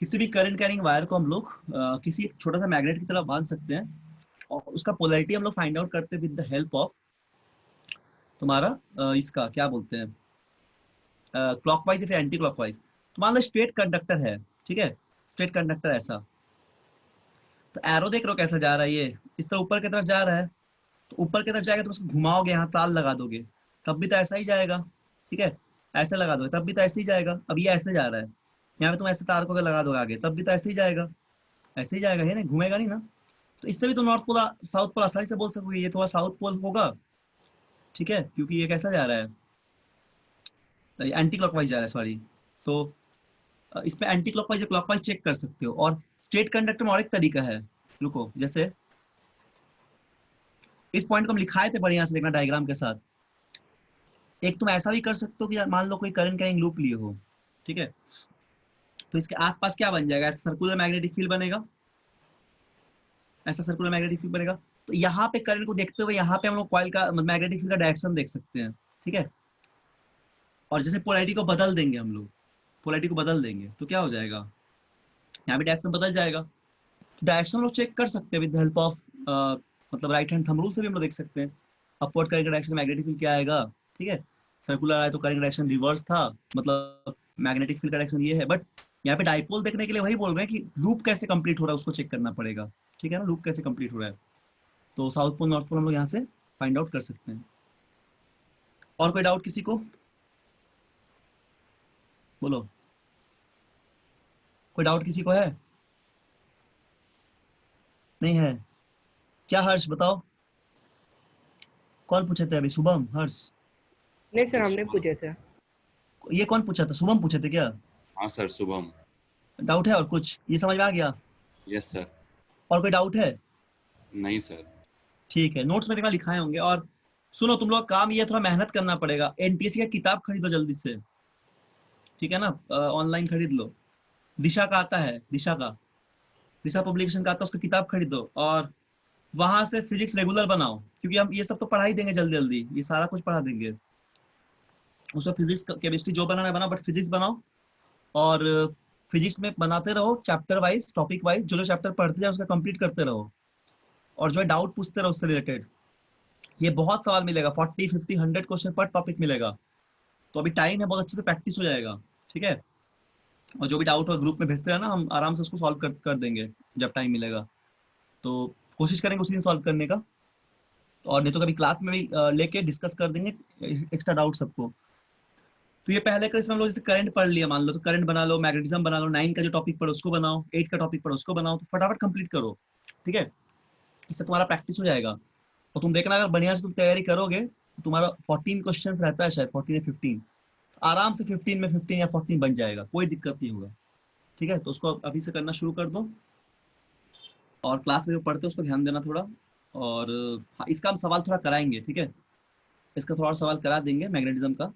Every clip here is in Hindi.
किसी भी करंट कैरिंग वायर को हम लोग किसी एक छोटा सा मैग्नेट की तरह बांध सकते हैं और उसका पोलैरिटी हम लोग फाइंड आउट करते हैं विद द हेल्प ऑफ तुम्हारा इसका क्या बोलते हैं क्लॉकवाइज या फिर एंटी क्लॉकवाइज। तो मान लो स्ट्रेट कंडक्टर है, ठीक है, स्ट्रेट कंडक्टर ऐसा, तो एरो देख रहे हो कैसा जा रहा है, ये इस तरह ऊपर की तरफ जा रहा है। तो ऊपर की तरफ जाएगा तो उसको घुमाओगे, यहाँ तार लगा दोगे तब भी तो ऐसा ही जाएगा, ठीक है, ऐसे लगा दोगे तब भी तो ऐसे ही जाएगा। अब ये ऐसे जा रहा है, यहाँ पे तुम ऐसे तार को अगर लगा दोगे आगे तब भी तो ऐसे ही जाएगा, ऐसे ही जाएगा, है ना, घूमेगा नहीं ना। तो इससे भी तो नॉर्थ पोल साउथ पोल आसानी से बोल सकोगे, ये तुम्हारा साउथ पोल होगा, ठीक है, क्योंकि ये कैसा जा रहा है, एंटी क्लॉकवाइज जा रहा है, सॉरी। तो इसमें एंटी क्लॉकवाइज या क्लॉकवाइज चेक कर सकते हो। और स्ट्रेट कंडक्टर में और एक तरीका है, रुको, जैसे इस पॉइंट को हम लिखाए थे बढ़िया से, देखना डायग्राम के साथ। एक तुम ऐसा भी कर सकते हो कि मान लो कोई करंट कैरिंग लूप लिए हो, ठीक है, तो इसके आसपास क्या बन जाएगा, ऐसा सर्कुलर मैग्नेटिक फील्ड बनेगा, ऐसा सर्कुलर मैग्नेटिक फील्ड बनेगा। तो यहाँ पे करंट को देखते हुए यहाँ पे हम लोग कॉइल का मैग्नेटिक फील्ड का डायरेक्शन देख सकते हैं, ठीक है। और जैसे पोलैरिटी को बदल देंगे हम लोग, पोलैरिटी को बदल देंगे तो क्या हो जाएगा, यहाँ भी डायरेक्शन बदल जाएगा। डायरेक्शन हम लोग चेक कर सकते हैं विद हेल्प ऑफ मतलब राइट हैंड थंब रूल से भी हम लोग देख सकते हैं। अपवर्ड करंट का डायरेक्शन मैग्नेटिक फील्ड क्या आएगा, ठीक है, सर्कुलर आया तो करंट डायरेक्शन रिवर्स था, मतलब मैग्नेटिक फील्ड का डायरेक्शन ये है। बट यहाँ पे डाइपोल देखने के लिए वही बोल रहे हैं कि लूप कैसे कंप्लीट हो रहा है उसको चेक करना पड़ेगा, ठीक है ना, लूप कैसे कंप्लीट हो रहा है। तो साउथ पोल नॉर्थ पोल हम लोग यहाँ से फाइंड आउट कर सकते हैं। और कोई डाउट किसी को, बोलो, कोई डाउट किसी को है, नहीं है क्या, हर्ष बताओ, कौन पूछे थे अभी, शुभम, हर्ष? नहीं सर, हमने पूछे थे। ये कौन पूछा था, शुभम पूछे थे क्या? हाँ सर, शुभम। डाउट है और कुछ, ये समझ में आ गया? Yes sir. और कोई डाउट है? नहीं सर। ठीक है, नोट्स में देखना लिखाए होंगे। और सुनो, तुम लोग काम ये थोड़ा मेहनत करना पड़ेगा, एनटीएससी का किताब खरीदो जल्दी से, ठीक है ना, ऑनलाइन खरीद लो। दिशा का आता है, दिशा का, दिशा पब्लिकेशन का आता है, उसका किताब खरीदो और वहां से फिजिक्स रेगुलर बनाओ, क्योंकि हम ये सब तो पढ़ा ही देंगे जल्दी जल्दी, ये सारा कुछ पढ़ा देंगे। उसमें फिजिक्स केमिस्ट्री जो बनाना है बनाओ, बट फिजिक्स बनाओ। और फिजिक्स में बनाते रहो चैप्टर वाइज, टॉपिक वाइज, जो जो चैप्टर पढ़ते जाओ उसका कंप्लीट करते रहो। और जो है डाउट पूछते रहो उससे रिलेटेड, ये बहुत सवाल मिलेगा, 40 50 100 क्वेश्चन पर टॉपिक मिलेगा। तो अभी टाइम है, बहुत अच्छे से प्रैक्टिस हो जाएगा, ठीक है। और जो भी डाउट हो ग्रुप में भेजते रहना, हम आराम से उसको सॉल्व कर देंगे जब टाइम मिलेगा। तो कोशिश करेंगे उसी दिन सॉल्व करने का, और नहीं तो कभी क्लास में भी लेके डिस्कस कर देंगे एक्स्ट्रा डाउट सबको। तो ये पहले का इसमें हम लोग जैसे करंट पढ़ लिया मान लो, तो करंट बना लो, मैग्नेटिज्म बना लो, 9 का जो टॉपिक पढ़ो उसको बनाओ, 8 का टॉपिक पढ़ो उसको बनाओ, तो फटाफट कंप्लीट करो, ठीक है। इससे तुम्हारा प्रैक्टिस हो जाएगा। और तुम देखना, अगर बढ़िया से तुम तैयारी करोगे तो तुम्हारा 14 क्वेश्चन रहता है शायद, 14 या 15, आराम से 15 में 15 या 14 बन जाएगा, कोई दिक्कत नहीं होगा, ठीक है। तो उसको अभी से करना शुरू कर दो, और क्लास में जो पढ़ते हो उसको ध्यान देना थोड़ा। और हाँ, इसका हम सवाल थोड़ा कराएंगे, ठीक है, इसका थोड़ा सवाल करा देंगे मैग्नेटिज्म का,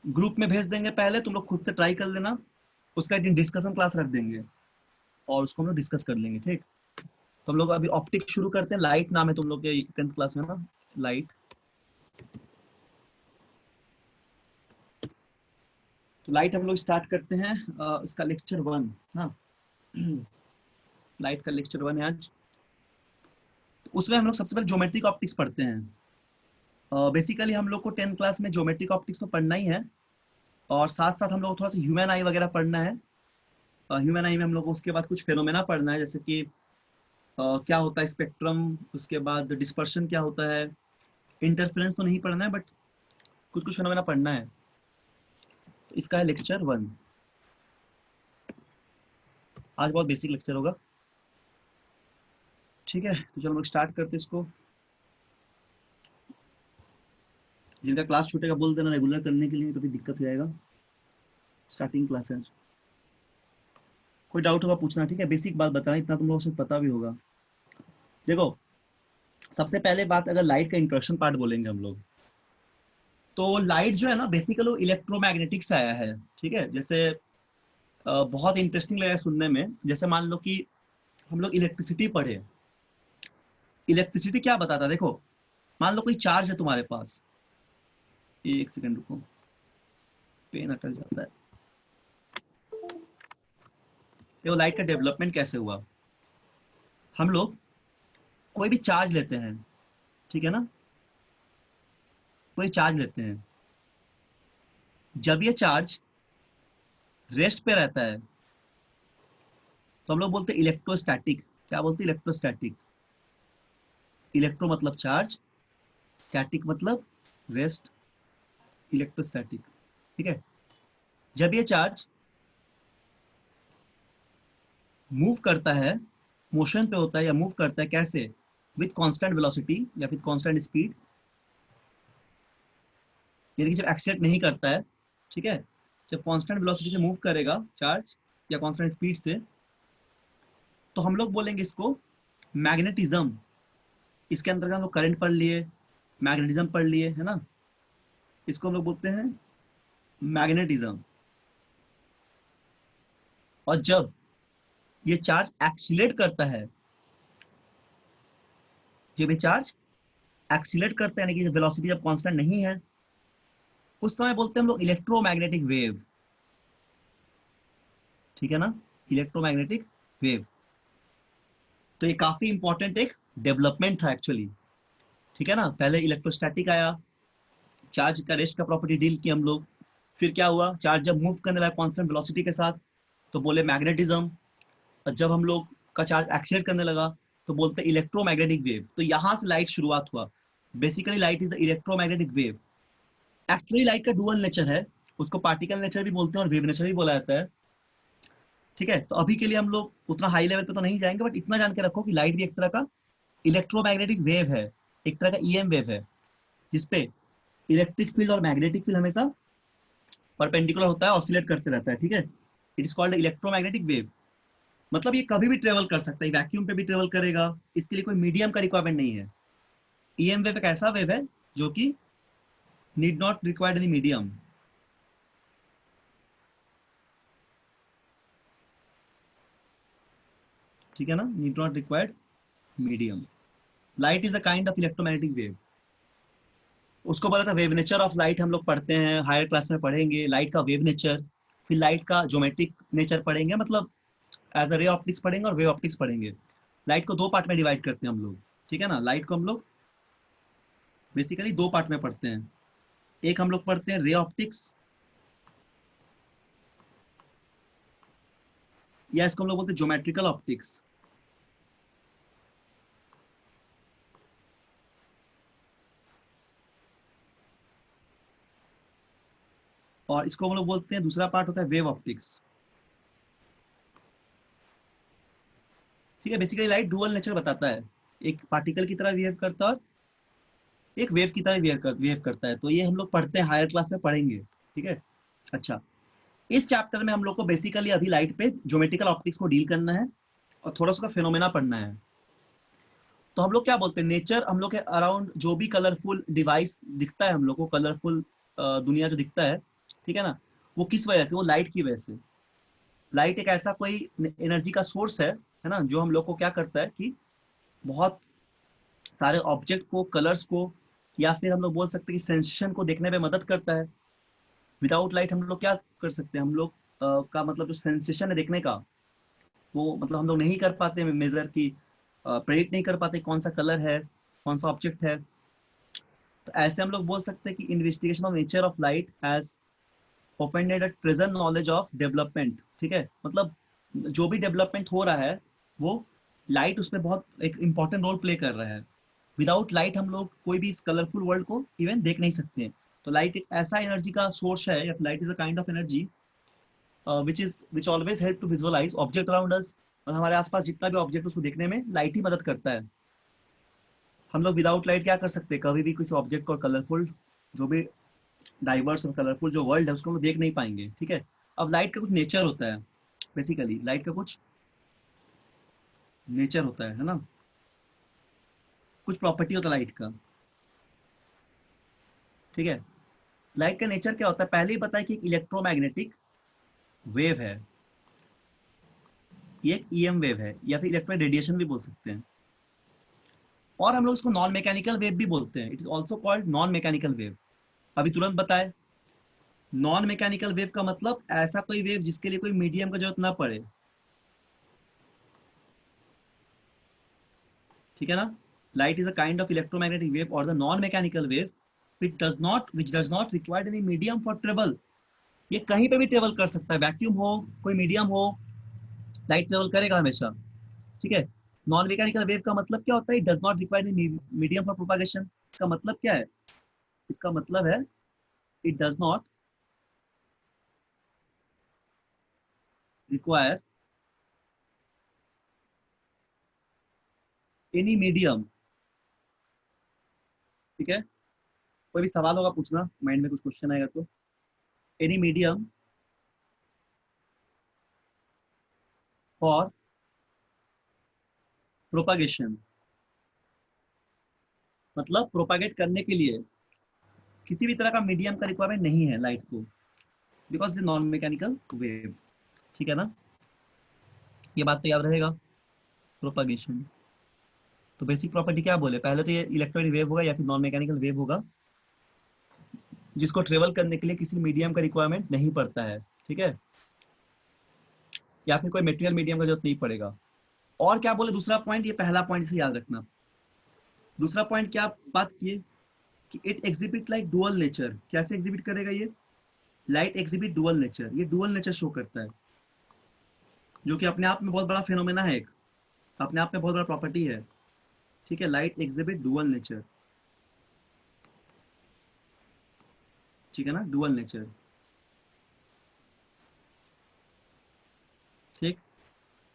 ग्रुप में भेज देंगे, पहले तुम लोग खुद से ट्राई कर लेना, उसका एक दिन डिस्कशन क्लास रख देंगे और उसको हम लोग डिस्कस कर लेंगे, ठीक। तो हम लोग अभी ऑप्टिक शुरू करते हैं, लाइट नाम है तुम लोग के 10th क्लास में ना, लाइट। तो लाइट हम लोग स्टार्ट करते हैं, इसका लेक्चर 1, हाँ, लाइट का लेक्चर 1 है आज। उसमें हम लोग सबसे पहले ज्योमेट्रिक ऑप्टिक्स पढ़ते हैं। बेसिकली हम लोग को 10th क्लास में ज्योमेट्रिक ऑप्टिक्स तो पढ़ना ही है, और साथ साथ हम लोग थोड़ा सा ह्यूमन आई वगैरह पढ़ना है। ह्यूमन आई में हम लोग को उसके बाद कुछ फेनोमेना पढ़ना है, जैसे कि क्या होता है स्पेक्ट्रम, उसके बाद डिस्पर्शन क्या होता है, इंटरफेरेंस तो नहीं पढ़ना है, बट कुछ कुछ फेनोमेना पढ़ना है। तो इसका है लेक्चर 1, आज बहुत बेसिक लेक्चर होगा, ठीक है। तो चलो हम लोग स्टार्ट करते हैं इसको। जिनका क्लास छूटेगा बोल देना रेगुलर करने के लिए, तो भी दिक्कत हो जाएगा, स्टार्टिंग क्लास है। कोई डाउट होगा पूछना, ठीक है, बेसिक बात बताना, इतना तुम लोगों से पता भी होगा। देखो, सबसे पहले बात, अगर लाइट का इंट्रोडक्शन पार्ट बोलेंगे हम लोग, तो लाइट जो है ना बेसिकली इलेक्ट्रोमैग्नेटिक से आया है, ठीक है। जैसे बहुत इंटरेस्टिंग लगा सुनने में, जैसे मान लो कि हम लोग इलेक्ट्रिसिटी पढ़े, इलेक्ट्रिसिटी क्या बताता है, देखो, मान लो कोई चार्ज है तुम्हारे पास, एक सेकंड रुको, पेन अटक जाता है, देखो लाइट का डेवलपमेंट कैसे हुआ। हम लोग कोई भी चार्ज लेते हैं, ठीक है ना, कोई चार्ज लेते हैं, जब ये चार्ज रेस्ट पे रहता है तो हम लोग बोलते हैं इलेक्ट्रोस्टैटिक। क्या बोलते हैं? इलेक्ट्रोस्टैटिक। इलेक्ट्रो मतलब चार्ज, स्टैटिक मतलब रेस्ट, इलेक्ट्रोस्टैटिक। ठीक है। जब ये चार्ज मूव करता है, मोशन पे होता है या मूव करता है, कैसे? विथ कांस्टेंट वेलोसिटी या फिर कांस्टेंट स्पीड, यानी कि जब एक्सेलेरेट नहीं करता है, ठीक है, जब कांस्टेंट वेलोसिटी से मूव करेगा चार्ज या कांस्टेंट स्पीड से, तो हम लोग बोलेंगे इसको मैग्नेटिज्म। इसके अंदर हम लोग करंट पढ़ लिए, मैग्नेटिज्म पढ़ लिए, है ना, इसको हम लोग बोलते हैं मैग्नेटिज्म। और जब ये चार्ज एक्सीलरेट करता है, जब ये चार्ज एक्सीलरेट करता है, यानी कि वेलोसिटी जब कांस्टेंट नहीं है, उस समय बोलते हैं हम लोग इलेक्ट्रोमैग्नेटिक वेव। ठीक है ना, इलेक्ट्रोमैग्नेटिक वेव। तो ये काफी इंपॉर्टेंट एक डेवलपमेंट था एक्चुअली। ठीक है ना, पहले इलेक्ट्रोस्टैटिक आया, चार्ज का रेस्ट का प्रॉपर्टी डील की हम लोग। फिर क्या हुआ, चार्ज जब मूव करने लगा कांस्टेंट वेलोसिटी के साथ तो बोले मैग्नेटिज्म। और जब हम लोग का चार्ज एक्सीलरेट करने लगा तो बोलते इलेक्ट्रोमैग्नेटिक वेव। तो यहाँ से लाइट शुरुआत हुआ। Basically light is the electromagnetic wave. Actually light का डुअल नेचर है, उसको पार्टिकल नेचर भी बोलते हैं और वेव नेचर भी बोला जाता है। ठीक है, तो अभी के लिए हम लोग उतना हाई लेवल पे तो नहीं जाएंगे, बट इतना जान के रखो कि लाइट भी एक तरह का इलेक्ट्रोमैग्नेटिक वेव है, एक तरह का ईएम वेव है, जिसपे इलेक्ट्रिक फील्ड और मैग्नेटिक फील्ड हमेशा परपेंडिकुलर होता है, ऑसिलेट करते रहता है। ठीक है, it is called electromagnetic wave. मतलब ये कभी भी ट्रेवल कर सकता है, वैक्यूम पे भी ट्रेवल करेगा, इसके लिए कोई मीडियम का रिक्वायरमेंट नहीं है। ईएम वेव एक ऐसा वेव है जो कि need not required any medium. ठीक है ना, need not required medium. Light is a kind of electromagnetic wave. उसको बोला था वेव नेचर ऑफ लाइट, हम लोग पढ़ते हैं हायर क्लास में, पढ़ेंगे लाइट का वेव नेचर, फिर लाइट का ज्योमेट्रिक नेचर पढ़ेंगे, मतलब एज अ रे ऑप्टिक्स पढ़ेंगे और वेव ऑप्टिक्स पढ़ेंगे। लाइट को दो पार्ट में डिवाइड करते हैं हम लोग। ठीक है ना, लाइट को हम लोग बेसिकली दो पार्ट में पढ़ते हैं। एक हम लोग पढ़ते हैं रे ऑप्टिक्स, या इसको हम लोग बोलते हैं ज्योमेट्रिकल ऑप्टिक्स। और इसको हम लोग बोलते हैं, दूसरा पार्ट होता है वेव ऑप्टिक्स। ठीक है, बेसिकली लाइट डुअल नेचर बताता है, एक पार्टिकल की तरह बिहेव करता है और एक वेव की तरह बिहेव करता है। तो ये हम लोग पढ़ते हैं, हायर क्लास में पढ़ेंगे। ठीक है। अच्छा, इस चैप्टर में हम लोग को बेसिकली अभी लाइट पे ज्योमेट्रिकल ऑप्टिक्स को डील करना है और थोड़ा सा फेनोमेना पढ़ना है। तो हम लोग क्या बोलते हैं, नेचर हम लोग के अराउंड जो भी कलरफुल डिवाइस दिखता है, हम लोग को कलरफुल दुनिया जो दिखता है, ठीक है ना, वो किस वजह से? वो लाइट की वजह से। लाइट एक ऐसा कोई एनर्जी का सोर्स है ना, जो हम लोग को क्या करता है कि बहुत सारे ऑब्जेक्ट को, कलर्स को, या फिर हम लोग बोल सकते हैं कि सेंसेशन को देखने में मदद करता है। विदाउट लाइट हम लोग क्या कर सकते हैं, हम लोग का मतलब जो सेंसेशन है देखने का, वो मतलब हम लोग नहीं कर पाते मेजर की, प्रेडिक्ट नहीं कर पाते कौन सा कलर है, कौन सा ऑब्जेक्ट है। तो ऐसे हम लोग बोल सकते हैं कि investigation of nature of light has opened at present knowledge of development. ठीक है, मतलब जो भी डेवलपमेंट हो रहा है वो लाइट उसमें बहुत एक इंपॉर्टेंट रोल प्ले कर रहा है। विदाउट लाइट हम लोग कोई भी इस कलरफुल वर्ल्ड को इवन देख नहीं सकते हैं। तो लाइट एक ऐसा एनर्जी का सोर्स है, या light is a kind of energy which always help to visualize object around us। और हमारे आसपास जितना भी ऑब्जेक्ट उसको देखने में लाइट ही मदद करता है। हम लोग विदाउट लाइट क्या कर सकते हैं, कभी भी किसी ऑब्जेक्ट को कलरफुल, जो भी डाइवर्स और कलरफुल जो वर्ल्ड है उसको हम देख नहीं पाएंगे। ठीक है, अब लाइट का कुछ नेचर होता है, बेसिकली लाइट का कुछ नेचर होता है ना, कुछ प्रॉपर्टी होता है लाइट का। ठीक है, लाइट का नेचर क्या होता है, पहले ही पता है कि एक इलेक्ट्रोमैग्नेटिक वेव है, ये एक ईएम वेव है, या फिर इलेक्ट्रो रेडिएशन भी बोल सकते हैं। और हम लोग इसको नॉन मैकेनिकल वेव भी बोलते हैं, it is also called non mechanical wave. अभी तुरंत बताए, नॉन मैकेनिकल वेव का मतलब ऐसा कोई वेव जिसके लिए कोई मीडियम का जरूरत ना पड़े। ठीक है ना। Light is a kind of electromagnetic wave और the non mechanical wave which does not require any medium for travel. ये कहीं पे भी ट्रेवल कर सकता है, वैक्यूम हो, कोई मीडियम हो, लाइट ट्रेवल करेगा हमेशा। ठीक है। नॉन मैकेनिकल वेव का मतलब क्या होता है? It does not require any medium for propagation. इसका मतलब क्या है? इसका मतलब है it does not require any medium. ठीक है। कोई भी सवाल होगा पूछना, माइंड में कुछ क्वेश्चन आएगा तो। एनी मीडियम फॉर प्रोपागेशन, मतलब प्रोपागेट करने के लिए किसी भी तरह का मीडियम का रिक्वायरमेंट नहीं है लाइट को, because the non mechanical wave. ठीक है ना, ये बात तो याद रहेगा। प्रोपागेशन तो बेसिक प्रॉपर्टी क्या बोले पहले, तो ये इलेक्ट्रॉनिक वेव होगा या फिर नॉन मैकेनिकल वेव होगा जिसको ट्रेवल करने के लिए किसी मीडियम का रिक्वायरमेंट नहीं पड़ता है। ठीक है, या फिर कोई मेटेरियल मीडियम का जरूरत नहीं पड़ेगा। और क्या बोले दूसरा पॉइंट, ये पहला पॉइंट से याद रखना। दूसरा पॉइंट क्या बात किए कि it exhibit like dual nature. कैसे एग्जिबिट करेगा ये? लाइट एग्जिबिट डुअल नेचर, ये डुअल नेचर शो करता है, जो कि अपने आप में बहुत बड़ा फिनोमेना है, एक अपने आप में बहुत बड़ा प्रॉपर्टी है। ठीक है, लाइट एग्जिबिट डुअल नेचर। ठीक है ना, डुअल नेचर। ठीक,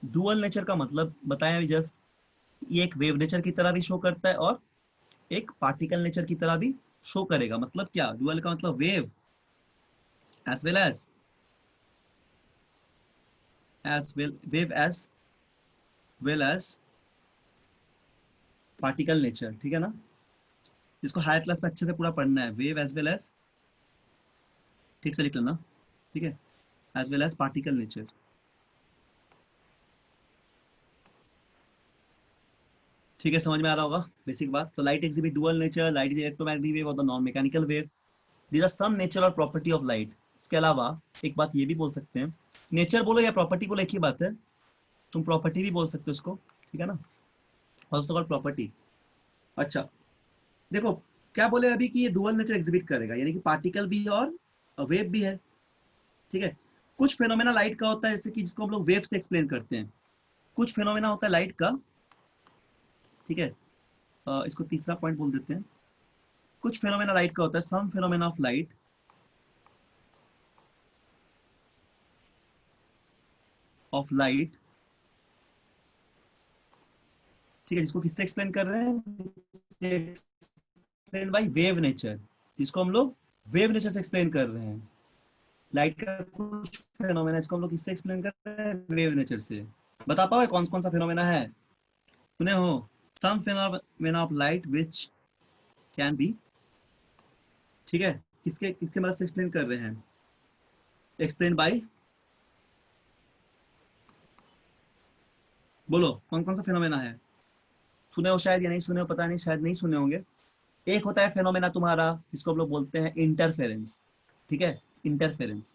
डुअल नेचर का मतलब बताया अभी जस्ट, ये एक वेव नेचर की तरह भी शो करता है और एक पार्टिकल नेचर की तरह भी शो करेगा। मतलब क्या? डुअल का मतलब wave as well as wave as well as particle nature. ठीक है ना, जिसको हायर क्लास में अच्छे से पूरा पढ़ना है। वेव एज वेल एज, ठीक से लिख लेना। ठीक है, as well as particle nature. ठीक है, समझ में आ रहा होगा बेसिक बात। तो light exhibit dual nature, light is electromagnetic wave और the non mechanical wave. These are some nature और प्रॉपर्टी ऑफ लाइट। इसके अलावा एक बात ये भी बोल सकते हैं, नेचर बोलो या प्रॉपर्टी बोलो एक ही बात है, तुम प्रॉपर्टी भी बोल सकते हो उसको। ठीक है ना, ऑल्सो कॉल्ड प्रॉपर्टी। अच्छा, देखो क्या बोले अभी कि ये डुअल नेचर एग्जिबिट करेगा, यानी कि पार्टिकल भी और वेव भी है। ठीक है, कुछ फेनोमेना लाइट का होता है जैसे कि जिसको हम लोग वेव से एक्सप्लेन करते हैं। कुछ फेनोमेना होता है लाइट का। ठीक है, इसको तीसरा पॉइंट बोल देते हैं। कुछ फेनोमेना लाइट का होता है, सम फेनोमेना ऑफ लाइट ठीक है, जिसको किससे एक्सप्लेन कर रहे हैं? एक्सप्लेन बाय वेव नेचर, जिसको हम लोग वेव नेचर से एक्सप्लेन कर रहे हैं। लाइट का कुछ फेनोमेना, इसको हम लोग किससे एक्सप्लेन कर रहे हैं? वेव नेचर से। बता पाओगे कौन कौन सा फेनोमेना है? सुने हो? Some phenomena of light which can be. ठीक है, किसके किसके मदद से एक्सप्लेन कर रहे हैं? एक्सप्लेन बाय, बोलो कौन कौन सा फेनोमेना है? सुने हो शायद या नहीं सुने हो, पता नहीं, शायद नहीं सुने होंगे। एक होता है फेनोमेना तुम्हारा जिसको हम लोग बोलते हैं इंटरफेरेंस। ठीक है, interference,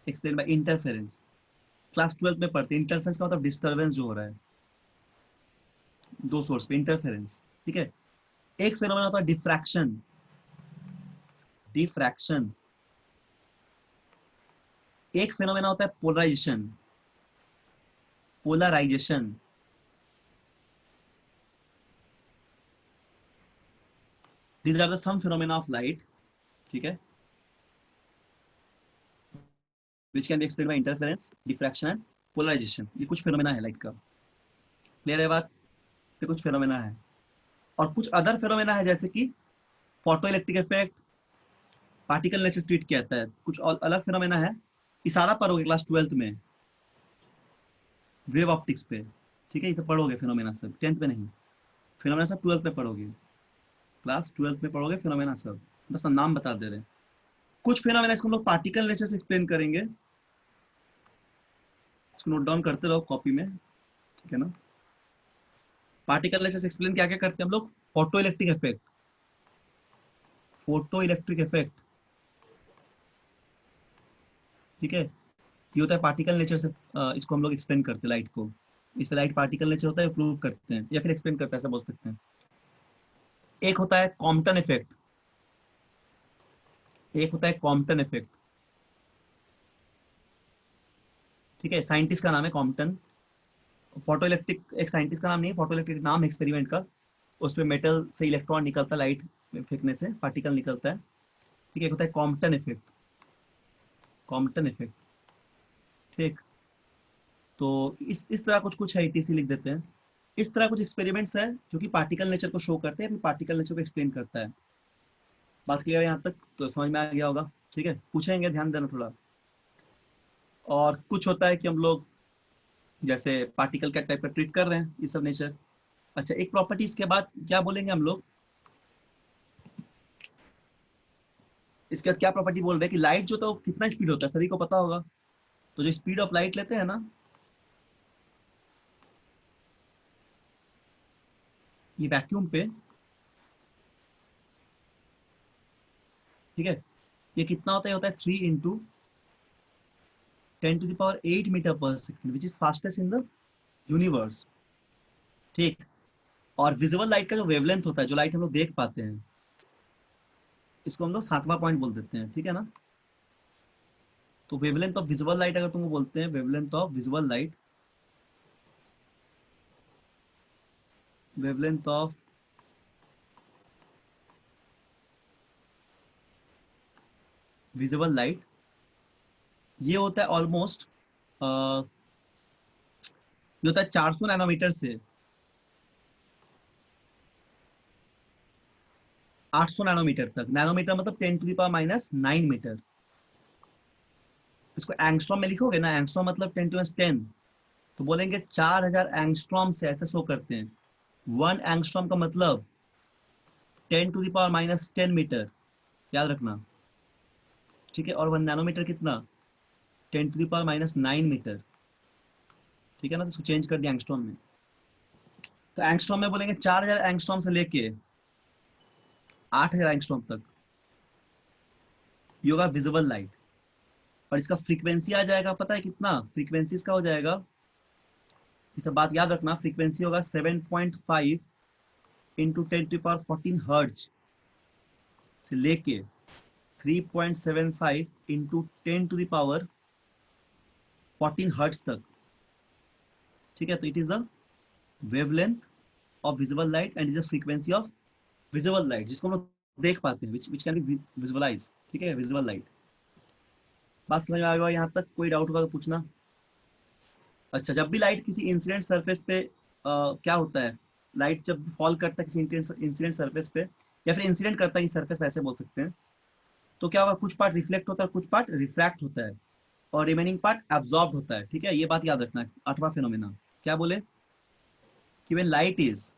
explain by interference. Class 12 में पढ़ते हैं। इंटरफेरेंस का मतलब डिस्टरबेंस जो हो रहा है दो सोर्स पे, इंटरफेरेंस। ठीक है, एक फेनोमेना होता है डिफ्रैक्शन। डिफ्रैक्शन। एक फेनोमेना होता है polarization. Polarization. These are the some phenomena of light. ठीक है, which can be explained by interference, diffraction and polarization। ये कुछ फेनोमेना है लाइट का। क्लियर है बात? ये कुछ फेनोमेना है। और कुछ अदर फेनोमेना है जैसे कि photo electric effect, particle nature treat किया जाता है। कुछ और अलग फेनोमेना है, इशारा पढ़ोगे क्लास 12 में, वेव ऑप्टिक्स पे। ठीक है, ये तो पढ़ोगे फेनोमेना सब, 10th में नहीं। फेनोमेना सब 12th में पढ़ोगे, क्लास 12th में पढ़ोगे फेनोमेना सब। बस नाम बता दे रहे हैं। कुछ फेनोमेना इसको हम लोग पार्टिकल नेचर से एक्सप्लेन करेंगे। इसको नोट डाउन करते रहो कॉपी में। ठीक है ना, पार्टिकल नेचर से एक्सप्लेन क्या क्या करते हैं हम लोग? Photo electric effect. Photo electric effect, ठीक है, ये होता है पार्टिकल नेचर से। इसको हम लोग एक्सप्लेन करते हैं लाइट को। इस पे लाइट पार्टिकल नेचर होता है, प्रूव करते हैं या फिर एक्सप्लेन करते हैं, ऐसा बोल सकते हैं। एक होता है कॉम्पटन इफेक्ट, एक होता है कॉम्पटन इफेक्ट, ठीक है, साइंटिस्ट का नाम है कॉम्पटन। फोटो इलेक्ट्रिक एक साइंटिस्ट का नाम नहीं है, फोटो इलेक्ट्रिक नाम एक्सपेरिमेंट का। उस पे मेटल से इलेक्ट्रॉन निकलता है, लाइट फेंकने से पार्टिकल निकलता है, ठीक है। एक होता है कॉम्पटन इफेक्ट, कॉम्पटन इफेक्ट, ठीक। तो इस तरह कुछ कुछ है, ईटीसी लिख देते हैं। इस तरह कुछ एक्सपेरिमेंट्स है जो कि पार्टिकल नेचर को शो करते हैं, फिर पार्टिकल नेचर को एक्सप्लेन करता है। बात किया यहाँ तक तो समझ में आ गया होगा, ठीक है। पूछेंगे, ध्यान देना थोड़ा। और कुछ होता है कि हम लोग जैसे पार्टिकल क्या टाइप का ट्रीट कर रहे हैं, ये सब नेचर। अच्छा, एक प्रॉपर्टीज के बाद क्या बोलेंगे हम लोग, इसके बाद क्या प्रॉपर्टी बोल रहे हैं कि लाइट जो तो कितना स्पीड होता है सभी को पता होगा। तो जो स्पीड ऑफ लाइट लेते हैं ना, ये वैक्यूम पे, ठीक है, ये कितना होता है, होता है 3 इंटू 10⁸ मीटर पर second, which is fastest in the universe, ठीक। और विजिबल लाइट का जो वेवलेंथ होता है, जो लाइट हम लोग देख पाते हैं, इसको हम लोग 7वां पॉइंट बोल देते हैं, ठीक है ना। तो वेवलेंथ ऑफ विजिबल लाइट अगर तुमको बोलते हैं, wavelength of visible light, wavelength of visible light, ये होता है ऑलमोस्ट ये होता है 400 नैनोमीटर से 800 नैनोमीटर तक। नैनोमीटर मतलब 10⁻⁹ मीटर। इसको एंगस्ट्रॉम में लिखोगे ना, एंगस्ट्रॉम मतलब 10⁻10, तो बोलेंगे 4000 एंगस्ट्रॉम से ऐसे शो करते हैं। 1 एंगस्ट्रॉम का मतलब 10⁻⁻10 मीटर, याद रखना, ठीक है। और 1 नैनोमीटर कितना, 10⁻⁹ मीटर, ठीक है ना। तो इसको चेंज कर दिया एंगस्ट्रॉम में। तो एंगस्ट्रॉम में बोलेंगे 4000 एंगस्ट्रॉम से लेके 8000 एंगस्ट्रॉम तक ये होगा विजिबल लाइट। और इसका फ्रीक्वेंसी आ जाएगा, पता है कितना फ्रीक्वेंसी इसका हो जाएगा, ये सब बात याद रखना। फ्रीक्वेंसी होगा 7.5 इंटू 10⁻14 हर्ट्ज से लेके 3.75 इंटू 10⁻14 हर्ट्ज तक, ठीक है। तो it is the wavelength of visible light and is the frequency of visible light, जिसको हम लोग देख पाते हैं, विच कैन बी विजुअलाइज, ठीक है, विजिबल लाइट। बात समझ में आ गया यहाँ तक? कोई डाउट होगा तो पूछना। अच्छा, जब भी लाइट किसी इंसिडेंट सरफेस पे क्या होता है, लाइट जब फॉल करता है किसी इंसिडेंट सरफेस पे, या फिर इंसिडेंट करता है सरफेस पे, ऐसे बोल सकते हैं, तो क्या होगा, कुछ पार्ट रिफ्लेक्ट होता है, कुछ पार्ट रिफ्रैक्ट होता है, और रिमेनिंग पार्ट एब्जॉर्ब होता है, ठीक है। ये बात याद रखना है। 8वां फिनोमेना क्या बोले कि व्हेन लाइट इज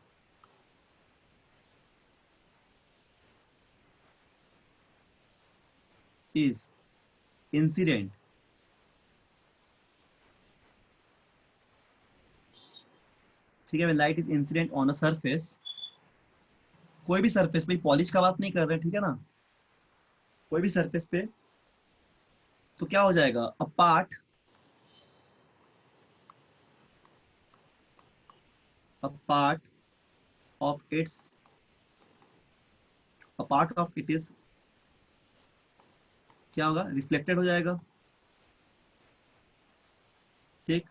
इंसिडेंट, ठीक है, when light is incident on a surface, कोई भी सरफेस पे, पॉलिश का बात नहीं कर रहे, ठीक है ना, कोई भी सरफेस पे, तो क्या हो जाएगा, a part of it's a part of it is क्या होगा, रिफ्लेक्टेड हो जाएगा, ठीक।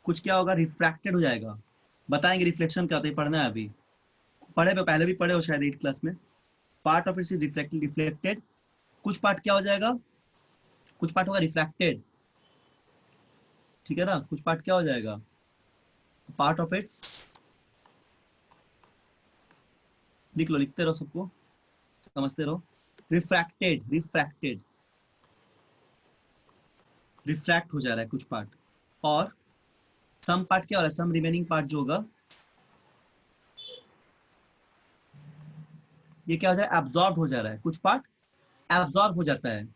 कुछ क्या होगा, रिफ्रैक्टेड हो जाएगा। बताएंगे रिफ्लेक्शन क्या होता है, पढ़ना है अभी, पढ़े तो पहले भी पढ़े हो शायद 8 क्लास में। Part of its is reflected, reflected. कुछ पार्ट क्या हो जाएगा, कुछ पार्ट होगा रिफ्रैक्टेड, ठीक है ना। कुछ पार्ट क्या हो जाएगा, पार्ट ऑफ इट्स, लिख लो, लिखते रहो, सबको समझते रहो। रिफ्रैक्टेड, रिफ्रैक्टेड, रिफ्रैक्ट हो जा रहा है कुछ पार्ट। और सम पार्ट क्या हो रहा है, सम रिमेनिंग पार्ट जो होगा, ये क्या हो जा रहा है, एब्जॉर्ब हो जा रहा है, कुछ पार्ट एब्जॉर्ब हो जाता है,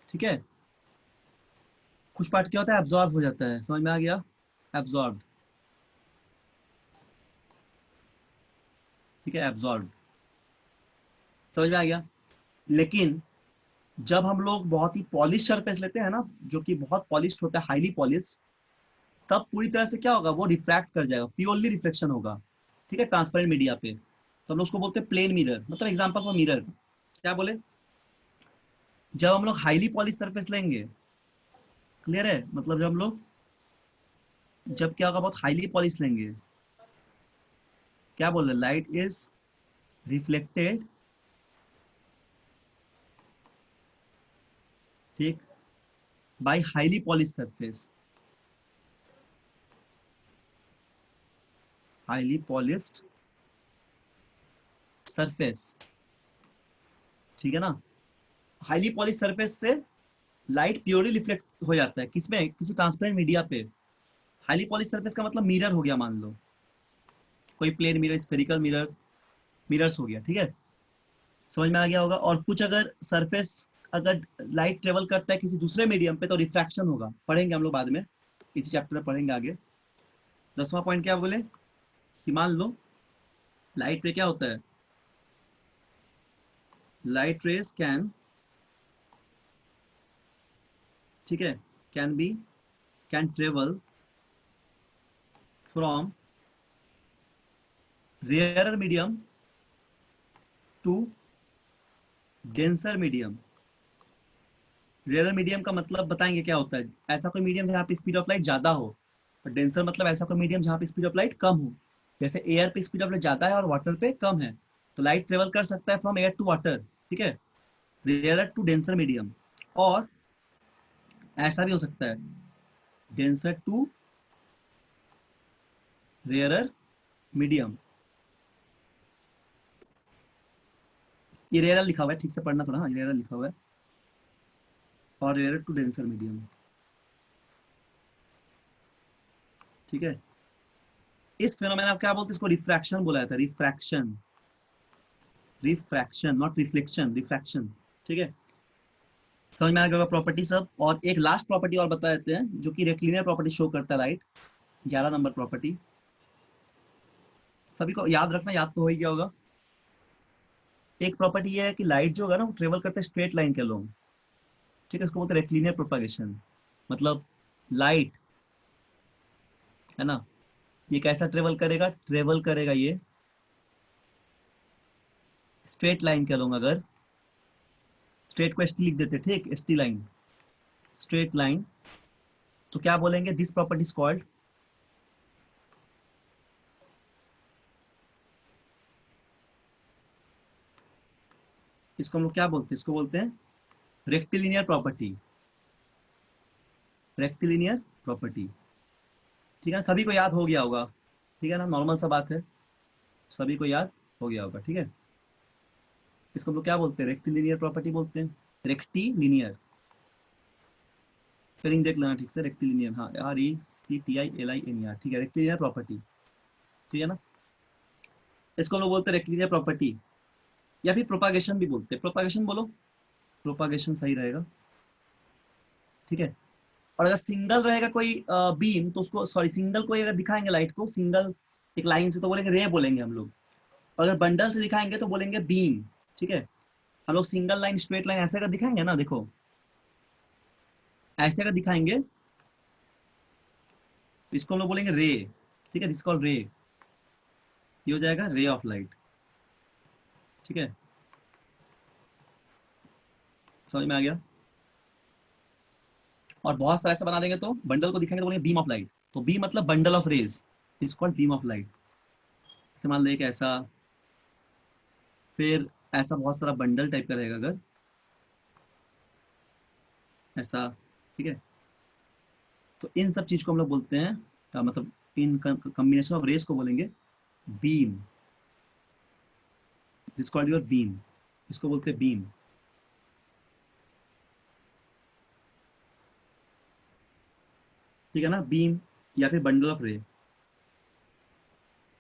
ठीक है। कुछ पार्ट क्या होता है, एब्जॉर्ब हो जाता है, समझ में आ गया, एब्जॉर्ब, ठीक है, एब्जॉर्ब, समझ में आ गया। लेकिन जब हम लोग बहुत ही पॉलिश सरफेस लेते हैं ना, जो कि बहुत पॉलिश होता है, हाईली पॉलिश, तब पूरी तरह से क्या होगा, वो रिफ्रैक्ट कर जाएगा, प्योरली रिफ्लेक्शन होगा, ठीक है, ट्रांसपेरेंट मीडिया पे। तो हम लोग उसको बोलते हैं प्लेन मिरर। मतलब एग्जांपल फॉर मिरर क्या बोले, जब हम लोग हाईली पॉलिश सरफेस लेंगे, क्लियर है, मतलब जब हम लोग जब क्या होगा, बहुत हाईली पॉलिश लेंगे, क्या बोल रहे, लाइट इज रिफ्लेक्टेड, ठीक, by highly polish surface, highly polished surface, ठीक है ना। हाईली पॉलिश सरफेस से लाइट प्योरली रिफ्लेक्ट हो जाता है, किसमें, किसी ट्रांसपेरेंट मीडिया पे। हाईली पॉलिश सरफेस का मतलब मिरर हो गया, मान लो कोई plane mirror, spherical mirror, mirrors हो गया, ठीक है, समझ में आ गया होगा। और कुछ अगर सरफेस, अगर लाइट ट्रेवल करता है किसी दूसरे मीडियम पे तो रिफ्रैक्शन होगा, पढ़ेंगे हम लोग बाद में, इसी चैप्टर में पढ़ेंगे आगे। 10वां पॉइंट क्या बोले कि मान लो लाइट पे क्या होता है, लाइट रेज कैन, ठीक है, can travel from rarer medium to denser medium. Rarer medium का मतलब बताएंगे क्या होता है, ऐसा कोई मीडियम जहाँ पे स्पीड ऑफ लाइट ज्यादा हो, और डेंसर मतलब ऐसा कोई मीडियम जहाँ पे स्पीड ऑफ लाइट कम हो। जैसे एयर पे स्पीड ऑफ लाइट ज्यादा है और वाटर पे कम है, तो लाइट ट्रेवल कर सकता है फ्रॉम एयर टू वाटर, ठीक है, रेयरर टू डेंसर मीडियम। और ऐसा भी हो सकता है, डेंसर टू रेयरर मीडियम। ये रेयरर लिखा हुआ है, ठीक से पढ़ना थोड़ा, हाँ रेयरर लिखा हुआ है, और रेयरर टू डेंसर मीडियम, ठीक है। इस फेनोमेना आप क्या बोलते हैं, इसको रिफ्रैक्शन बोला जाता है, refraction, refraction not reflection, refraction, ठीक है। समझ में आ गया प्रॉपर्टी सब। और एक लास्ट प्रॉपर्टी और बता देते हैं जो कि रेक्टिलिनियर प्रॉपर्टी शो करता है लाइट, 11 नंबर प्रॉपर्टी, सभी को याद रखना, याद तो हो ही गया होगा। एक प्रॉपर्टी ये है कि लाइट जो होगा ना वो ट्रेवल करते हैं स्ट्रेट लाइन के लोग, ठीक है, इसको बोलते हैं रेक्टिलिनियर प्रोपागेशन। मतलब लाइट है ना, ये कैसा ट्रेवल करेगा, ट्रेवल करेगा ये स्ट्रेट लाइन के लोग, अगर स्ट्रेट को एसटी लिख देते, ठीक, एसटी लाइन, स्ट्रेट लाइन, तो क्या बोलेंगे, दिस प्रॉपर्टी इज कॉल्ड, इसको हम लोग क्या बोलते हैं, इसको बोलते हैं रेक्टिलिनियर प्रॉपर्टी, रेक्टिलिनियर प्रॉपर्टी, ठीक है, सभी को याद हो गया होगा, ठीक है ना, नॉर्मल सा बात है, सभी को याद हो गया होगा, ठीक है। इसको हम लोग क्या बोलते हैं, रेक्टिलिनियर प्रॉपर्टी बोलते हैं, रेक्टिलिनियर, स्पेलिंग देख लेना ठीक से, रेक्टिलिनियर, हाँ RECTILINER, ठीक है, रेक्टिलिनियर प्रॉपर्टी, ठीक है ना। इसको हम लोग बोलते हैं रेक्टिलिनियर प्रॉपर्टी, या फिर प्रोपागेशन भी बोलते हैं, प्रोपागेशन बोलो, प्रोपागेशन सही रहेगा, ठीक है। और अगर सिंगल रहेगा कोई बीम तो उसको, सॉरी, सिंगल कोई अगर दिखाएंगे लाइट को सिंगल एक लाइन से तो बोलेंगे रे बोलेंगे हम लोग, अगर बंडल से दिखाएंगे तो बोलेंगे बीम, ठीक है। हम लोग सिंगल लाइन, स्ट्रेट लाइन ऐसे अगर दिखाएंगे ना, देखो ऐसे अगर दिखाएंगे, इसको हम लोग बोलेंगे रे, ठीक है, दिस कॉल्ड रे, ये हो जाएगा रे ऑफ लाइट, ठीक है, समझ में आ गया। और बहुत सारा ऐसा बना देंगे तो बंडल को दिखाएंगे तो बोलेंगे बीम ऑफ लाइट, तो बी मतलब bundle of rays, is called beam of light. जैसे मान लो एक ऐसा, फिर ऐसा बहुत सारा बंडल टाइप का रहेगा अगर ऐसा, ठीक है, तो इन सब चीज को हम लोग बोलते हैं मतलब इन कॉम्बिनेशन ऑफ रेस को बोलेंगे beam, this called your beam, इसको बोलते हैं बीम, ठीक है ना, बीम या फिर बंडल ऑफ रे,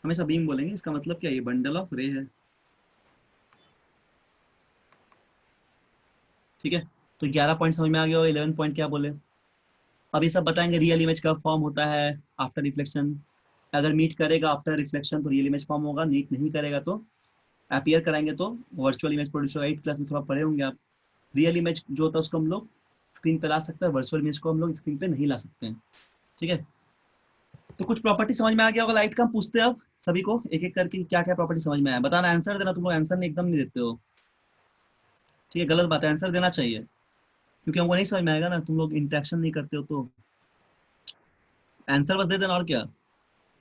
हमेशा बीम बोलेंगे, इसका मतलब क्या है, ये बंडल ऑफ रे है, ठीक है। तो 11 पॉइंट समझ में आ गया होगा, 11 पॉइंट क्या बोले, अब ये सब बताएंगे रियल इमेज कब फॉर्म होता है, आफ्टर रिफ्लेक्शन, अगर मीट करेगा आफ्टर रिफ्लेक्शन तो रियल इमेज फॉर्म होगा, मीट नहीं करेगा तो अपीयर कराएंगे तो वर्चुअल इमेज प्रोड्यूस होगा। 8 क्लास में थोड़ा पढ़े होंगे आप, रियल इमेज जो होता है उसको हम लोग स्क्रीन पे ला सकते हैं, वर्चुअल इमेज को हम लोग स्क्रीन पे नहीं ला सकते हैं, ठीक है। तो कुछ प्रॉपर्टी समझ में आ गया होगा लाइट का। हम पूछते हैं अब सभी को एक एक करके क्या क्या प्रॉपर्टी समझ में आया, बताना, आंसर देना। तुम लोग आंसर नहीं एकदम नहीं देते हो, ठीक है, गलत बात है, आंसर देना चाहिए क्योंकि हमको नहीं समझ में आएगा ना, तुम लोग इंटरेक्शन नहीं करते हो। तो आंसर बस दे देना और क्या।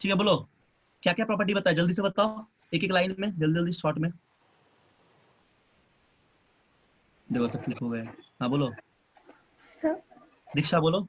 ठीक है, बोलो क्या क्या प्रॉपर्टी बताया, जल्दी से बताओ, एक एक लाइन में, जल्दी जल्दी शॉर्ट में। देखो सब चुप हो गए। हाँ बोलो, Sir, दीक्षा बोलो।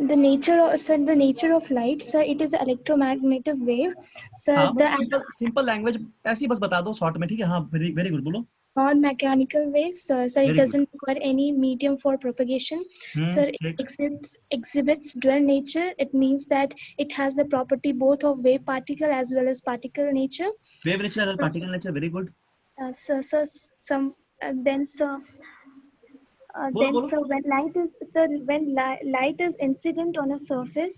the nature of light, sir, it is an electromagnetic wave. Sir, हाँ the सिंपल सिंपल लैंग्वेज ऐसी बस बता दो शॉर्ट में, ठीक है। हाँ वेरी वेरी गुड, बोलो। non-mechanical wave, sir. Sir, it Very good. doesn't require any medium for propagation. Sir, ठीक। it exhibits dual nature. It means that it has the property both of wave particle as well as particle nature. Wave nature particle nature, very good. Sir, some then sir. बोलो Then, बोलो। sir, when light is incident on a surface,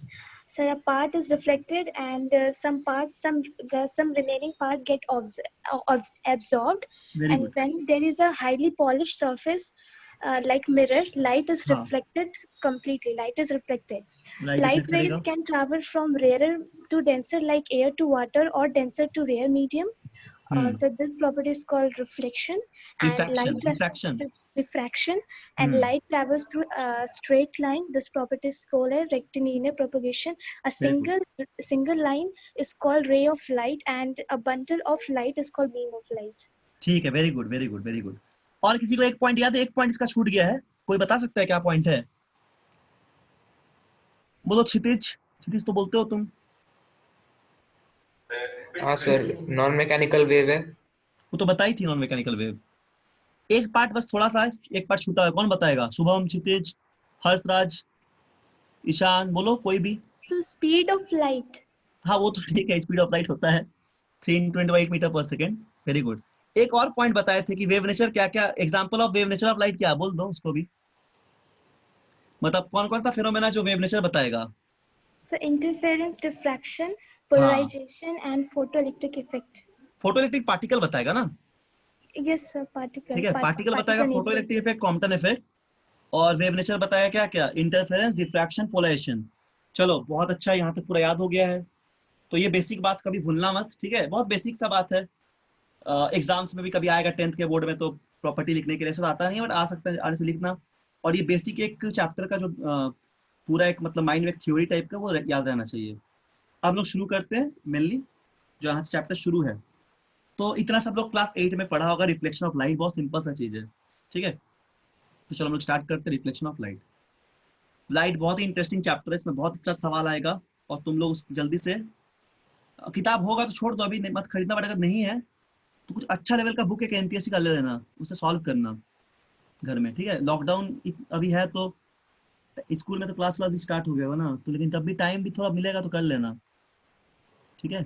sir, a part is reflected, and some remaining part get absorbed. Very And good. when there is a highly polished surface, like mirror, light is हाँ reflected completely. Light is reflected. Light Light reflect rays करेगा। can travel from rarer to denser, like air to water, or denser to rare medium. So this property is called reflection, and refraction. refraction, and light travels through a straight line. This property is called a rectilinear propagation. A Very good. single line is called ray of light, and a bundle of light is called beam of light. ठीक है, very good very good very good. और किसी को एक पॉइंट याद है? एक पॉइंट इसका छूट गया है, कोई बता सकता है क्या पॉइंट है? बोलो क्षितिज, क्षितिज तो बोलते हो तुम। हाँ सर, नॉन मैकेनिकल वेव है। वो तो बताई थी नॉन मैकेनिकल वेव। एक पार्ट बस थोड़ा सा एक पार्ट छूटा है, कौन बताएगा? शुभम, क्षितिज, हर्षराज, ईशान, बोलो कोई भी। So speed of light. हाँ वो तो ठीक है, स्पीड ऑफ लाइट होता है 328 मीटर पर सेकेंड। Very good. एक और पॉइंट बताए थे कि वेव नेचर क्या क्या, example of wave nature of light क्या, बोल दो उसको भी। मतलब कौन कौन सा फिनोमेना जो वेव नेचर बताएगा? So interference, diffraction, हाँ polarization, and photoelectric effect. Photoelectric particle बताएगा ना, Yes, sir. Particle. ठीक है, पार्टिकल बताएगा, particle photo nature. Electric effect, Compton effect, और वेव नेचर बताया क्या क्या, इंटरफेरेंस, डिफ्रैक्शन, पोलराइजेशन। चलो बहुत अच्छा, यहाँ तक पूरा याद हो गया है। तो ये बेसिक बात कभी भूलना मत, ठीक है, बहुत बेसिक सा बात है। एग्जाम्स में भी कभी आएगा 10th के बोर्ड में, तो प्रॉपर्टी लिखने के लिए ऐसा आता नहीं है, बट आ सकता है आने से लिखना। और ये बेसिक एक चैप्टर का जो पूरा एक मतलब माइंड में थ्योरी टाइप का वो याद रहना चाहिए। अब लोग शुरू करते हैं मेनली, जो यहाँ से चैप्टर शुरू है। तो इतना सब लोग क्लास 8 में पढ़ा होगा, रिफ्लेक्शन ऑफ लाइट, बहुत सिंपल सा चीज है, ठीक है। तो चलो हम लोग स्टार्ट करते हैं रिफ्लेक्शन ऑफ लाइट। लाइट बहुत ही इंटरेस्टिंग चैप्टर है, इसमें बहुत अच्छा सवाल आएगा, और तुम लोग जल्दी से, किताब होगा तो छोड़ दो, अभी मत खरीदना, बट अगर नहीं है तो कुछ अच्छा लेवल का बुक एक एनपीएससी का ले लेना, उसे सॉल्व करना घर में, ठीक है। लॉकडाउन अभी है तो स्कूल में तो क्लास भी स्टार्ट हो गया हो ना, तो लेकिन तब भी टाइम भी थोड़ा मिलेगा तो कर लेना, ठीक है।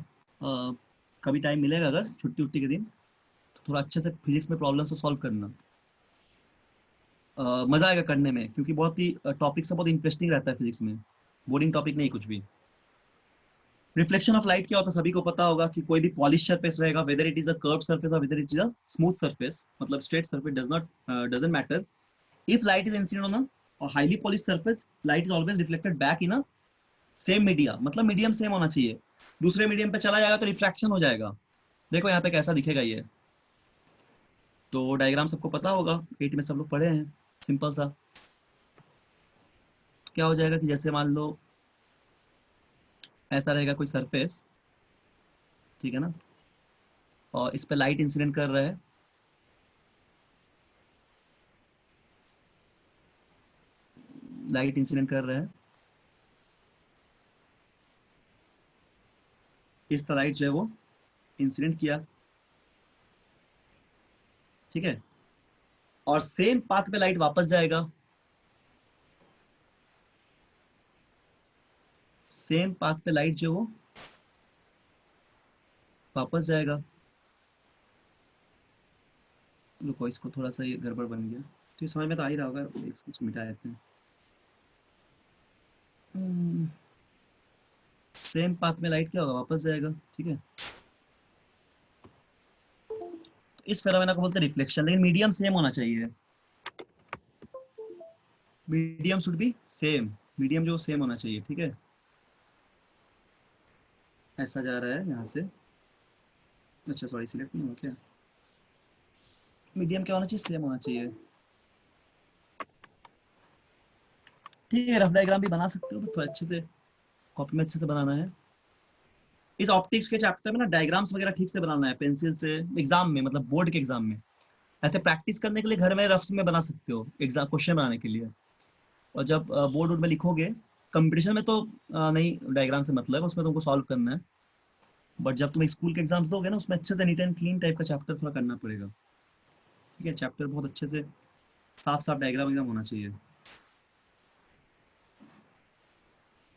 कभी टाइम मिलेगा अगर छुट्टी उट्टी के दिन, तो थोड़ा अच्छे से फिजिक्स में प्रॉब्लम को सॉल्व करना। मजा आएगा करने में, क्योंकि बहुत ही टॉपिक से बहुत इंटरेस्टिंग रहता है फिजिक्स में, बोरिंग टॉपिक नहीं कुछ भी। रिफ्लेक्शन ऑफ लाइट क्या होता है सभी को पता होगा, कि कोई भी पॉलिश सरफेस रहेगा, whether it is a curve surface और whether it is a smooth surface, मतलब straight surface doesn't matter, if light is incident on a highly polish surface, light is always reflected back in a same media, मतलब मीडियम सेम होना चाहिए। दूसरे मीडियम पे चला जाएगा तो रिफ्रैक्शन हो जाएगा। देखो यहाँ पे कैसा दिखेगा ये, तो डायग्राम सबको पता होगा, 8 में सब लोग पढ़े हैं, सिंपल सा। तो क्या हो जाएगा कि जैसे मान लो ऐसा रहेगा कोई सरफेस, ठीक है ना, और इस पे लाइट इंसिडेंट कर रहा है, लाइट इंसिडेंट कर रहा है, इस तरह लाइट जो है वो इंसिडेंट किया, ठीक है, और सेम पाथ पे लाइट वापस जाएगा, सेम पाथ पे लाइट जो वो वापस जाएगा। रुको इसको थोड़ा सा, ये गड़बड़ बन गया, तो समझ में तो आ ही रहा होगा, इसको मिटा देते हैं। सेम पाथ में लाइट क्या होगा, वापस जाएगा, ठीक है। तो इस फेनोमेना को बोलते हैं रिफ्लेक्शन, लेकिन मीडियम सेम होना चाहिए, medium should be same, medium जो सेम होना चाहिए, ठीक है। ऐसा जा रहा है यहाँ से, अच्छा सॉरी सिलेक्ट नहीं हुआ क्या, मीडियम क्या होना चाहिए, सेम होना चाहिए। ठीक है, रफ डायग्राम भी बना सकते हो, but थोड़ा अच्छे से कॉपी में अच्छे से बनाना है। इस ऑप्टिक्स के चैप्टर में ना डायग्राम्स वगैरह ठीक से बनाना है पेंसिल से, एग्जाम में मतलब बोर्ड के एग्जाम में। ऐसे प्रैक्टिस करने के लिए घर में रफ में बना सकते हो एग्जाम क्वेश्चन बनाने के लिए, और जब बोर्ड में लिखोगे, कंपटीशन में तो नहीं डायग्राम से मतलब है, उसमें तुमको सॉल्व करना है, बट जब तुम स्कूल के एग्जाम्स दोगे ना, उसमें अच्छे से नीट एंड क्लीन टाइप का चैप्टर थोड़ा करना पड़ेगा। ठीक है, चैप्टर बहुत अच्छे से साफ साफ डायग्राम एकदम होना चाहिए।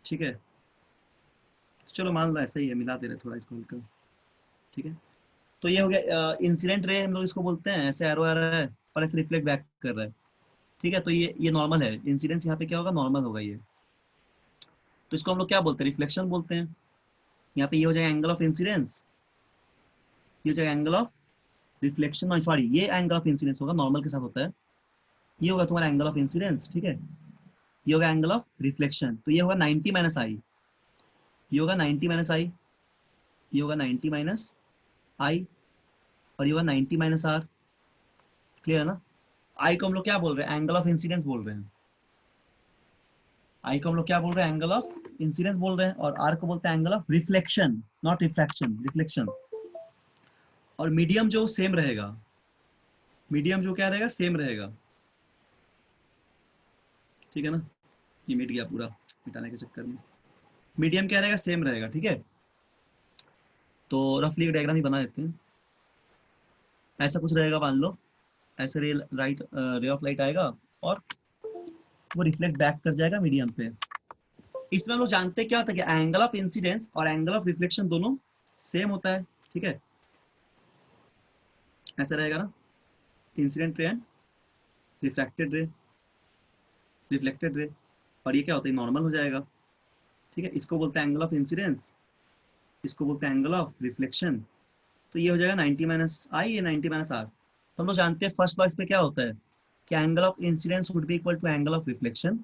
ठीक है, चलो मान लो ऐसा ही है, मिला दे रहे थोड़ा इसको हल्का। ठीक है, तो ये हो गया इंसिडेंट रे, हम लोग इसको बोलते हैं, ऐसे एरो आ रहा है और ऐसे रिफ्लेक्ट बैक कर रहा है। ठीक है, तो ये नॉर्मल है, इंसिडेंस यहाँ पे क्या होगा, नॉर्मल होगा ये, तो इसको हम लोग क्या बोलते हैं, रिफ्लेक्शन बोलते हैं। यहाँ पे ये हो जाएगा एंगल ऑफ इंसिडेंस, ये हो जाएगा एंगल ऑफ रिफ्लेक्शन, सॉरी ये एंगल ऑफ इंसिडेंस होगा, नॉर्मल के साथ होता है, ये होगा तुम्हारा एंगल ऑफ इंसिडेंस। ठीक है, ये होगा एंगल ऑफ रिफ्लेक्शन, तो ये होगा 90 माइनस आई, ये होगा 90 माइनस आई, ये होगा 90 माइनस आई, और ये होगा 90 माइनस आर। क्लियर है ना। आई को हम लोग क्या बोल रहे हैं, एंगल ऑफ इंसिडेंस बोल रहे हैं, आई को हम लोग क्या बोल रहे हैं, एंगल ऑफ इंसिडेंस बोल रहे हैं, और आर को बोलते हैं angle of reflection, not refraction, reflection. और मीडियम जो सेम रहेगा, मीडियम जो क्या रहेगा, सेम रहेगा। ठीक है ना, ये मिट गया पूरा मिटाने के चक्कर में, मीडियम क्या रहेगा, सेम रहेगा। ठीक है, तो रफली डायग्राम ही बना देते हैं। ऐसा कुछ रहेगा, मान लो ऐसे रे ऑफ लाइट आएगा और वो रिफ्लेक्ट बैक कर जाएगा मीडियम पे। इसमें हम लोग जानते हैं क्या होता है कि एंगल ऑफ इंसिडेंस और एंगल ऑफ रिफ्लेक्शन दोनों सेम होता है। ठीक है, ऐसा रहेगा ना, incident ray and reflected ray, और ये क्या होता है, नॉर्मल हो जाएगा। ठीक है, इसको बोलते हैं एंगल ऑफ इंसिडेंस, इसको बोलते हैं एंगल ऑफ रिफ्लेक्शन। तो ये हो जाएगा 90 माइनस आई, ये 90 माइनस आर। तो हम लोग जानते हैं फर्स्ट लॉ इस पे क्या होता है कि angle of incidence would be equal to angle of reflection,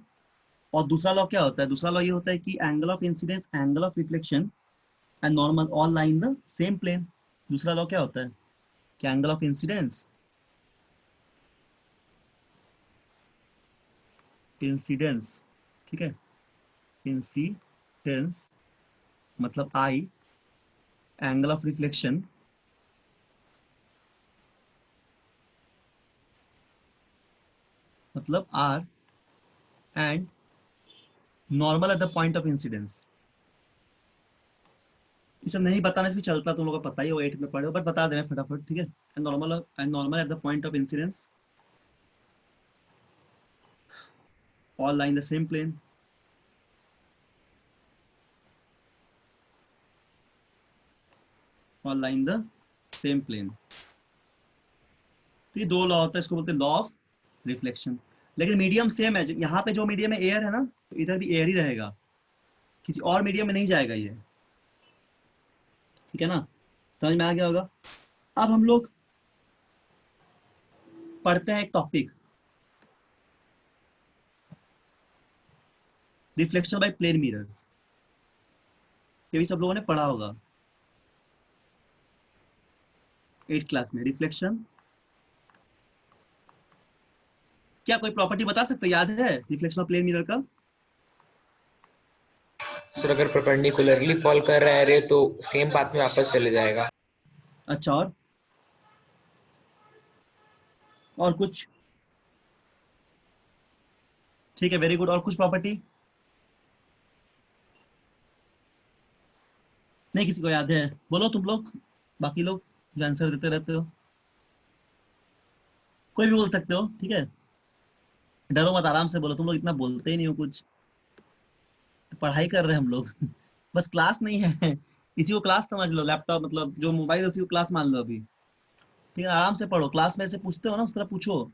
और दूसरा लॉ क्या होता है, दूसरा लॉ ये होता है कि angle of incidence angle of reflection and normal all lie in the same plane. दूसरा लॉ क्या होता है कि एंगल ऑफ इंसिडेंस ठीक है, इंसिडेंस मतलब आई, एंगल ऑफ रिफ्लेक्शन मतलब R, and normal at the point of incidence. इसे नहीं बताने से भी चलता, तुम लोगों को पता ही हो, 8 में पढ़े हो, बट बता दे रहे हैं फटाफट। ठीक है, normal at the point of incidence, all lie in the same plane, all lie in the same plane। तो ये दो लॉ होता है, इसको बोलते हैं लॉ ऑफ रिफ्लेक्शन। लेकिन मीडियम सेम है, यहाँ पे जो मीडियम में एयर है ना, तो इधर भी एयर ही रहेगा, किसी और मीडियम में नहीं जाएगा ये। ठीक है ना, समझ में आ गया होगा। अब हम लोग पढ़ते हैं एक topic, reflection by plane mirrors. ये भी सब लोगों ने पढ़ा होगा 8th क्लास में। रिफ्लेक्शन क्या कोई प्रॉपर्टी बता सकते हो, याद है रिफ्लेक्शन ऑफ प्लेन मिरर का? सर अगर परपेंडिकुलरली फॉल कर रहा है रे तो सेम पाथ में वापस चले जाएगा। अच्छा, और कुछ? ठीक है, वेरी गुड। और कुछ प्रॉपर्टी नहीं किसी को याद है? बोलो तुम लोग, बाकी लोग जो आंसर देते रहते हो, कोई भी बोल सकते हो। ठीक है, डरो मत, आराम से बोलो, तुम लोग इतना बोलते ही नहीं हो कुछ, पढ़ाई कर रहे हैं हम लोग बस क्लास नहीं है, किसी को क्लास समझ लो, लैपटॉप मतलब जो मोबाइल है उसी को क्लास मान लो अभी। ठीक है, आराम से पढ़ो, क्लास में से पूछते हो ना उस तरह पूछो,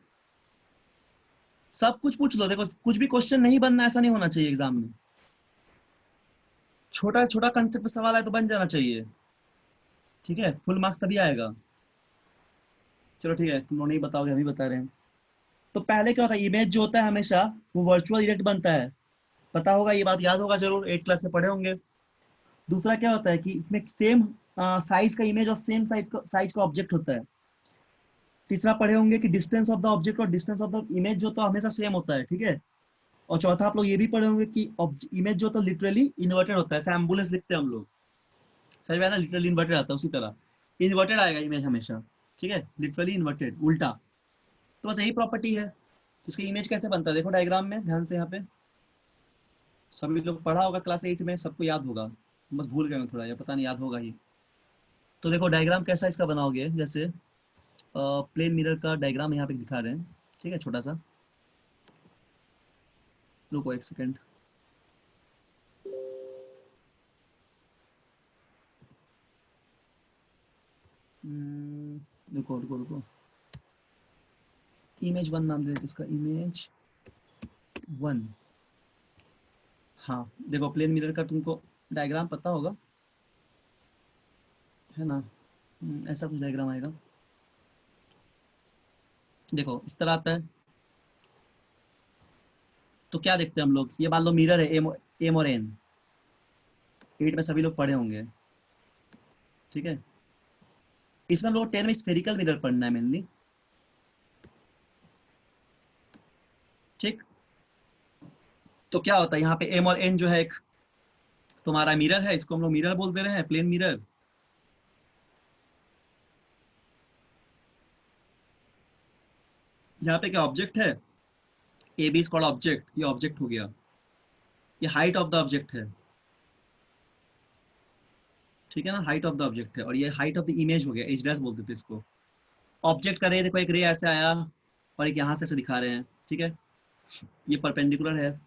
सब कुछ पूछ लो। देखो कुछ भी क्वेश्चन नहीं बनना, ऐसा नहीं होना चाहिए एग्जाम में, छोटा छोटा कंसेप्ट पे सवाल है तो बन जाना चाहिए। ठीक है, फुल मार्क्स तभी आएगा। चलो ठीक है, तुम लोग नहीं बताओगे, हम ही बता रहे हैं। तो पहले क्या होता है, इमेज जो होता है हमेशा वो वर्चुअल इरेक्ट बनता है, पता होगा ये बात, याद होगा जरूर, 8th क्लास में पढ़े होंगे। दूसरा क्या होता है कि इसमें सेम साइज का इमेज और सेम साइज का ऑब्जेक्ट होता है। तीसरा पढ़े होंगे कि डिस्टेंस ऑफ द ऑब्जेक्ट और डिस्टेंस ऑफ द इमेज जो तो हमेशा सेम होता है, ठीक है। और चौथा आप लोग ये भी पढ़े होंगे कि इमेज जो तो लिटरली इन्वर्टेड होता है, जैसे एम्बुलेंस लिखते हैं हम लोग, समझ में आया ना, लिटरली इन्वर्टेड आता है, उसी तरह इन्वर्टेड आएगा इमेज हमेशा, ठीक है, लिटरली इन्वर्टेड, उल्टा। तो बस यही प्रॉपर्टी है। इसकी इमेज कैसे बनता है देखो डायग्राम में, ध्यान से। यहाँ पे सभी लोग पढ़ा होगा क्लास 8 में, सबको याद होगा, बस भूल गए थोड़ा, या पता नहीं याद होगा ही। तो देखो डायग्राम कैसा इसका बनाओगे, जैसे प्लेन मिरर का डायग्राम यहाँ पे दिखा रहे हैं, ठीक है, छोटा सा। रुको एक सेकेंड, रुको रुको रुको, इमेज 1 नाम दे देते इसका, इमेज 1। हाँ देखो प्लेन मिरर का तुमको डायग्राम पता होगा, है ना। ऐसा कुछ डायग्राम आएगा, देखो इस तरह आता है। तो क्या देखते हैं हम लोग, ये मान लो मिरर है एम और एन, 8 में सभी लोग पढ़े होंगे, ठीक है। इसमें हम लोग 10 में स्फेरिकल मिरर पढ़ना है मेनली, ठीक। तो क्या होता है यहाँ पे एम और एन जो है एक तुम्हारा मिरर है, इसको हम लोग मिरर बोल दे रहे हैं, प्लेन मिरर। यहाँ पे क्या ऑब्जेक्ट है, A B is called object, ये ऑब्जेक्ट हो गया, ये हाइट ऑफ द ऑब्जेक्ट है, ठीक है ना, हाइट ऑफ द ऑब्जेक्ट है। और ये हाइट ऑफ द इमेज हो गया, एच डैश बोल देते इसको। ऑब्जेक्ट का रे देखो, एक रे ऐसे आया और एक यहाँ से ऐसे दिखा रहे हैं, ठीक है, ये परपेंडिकुलर है,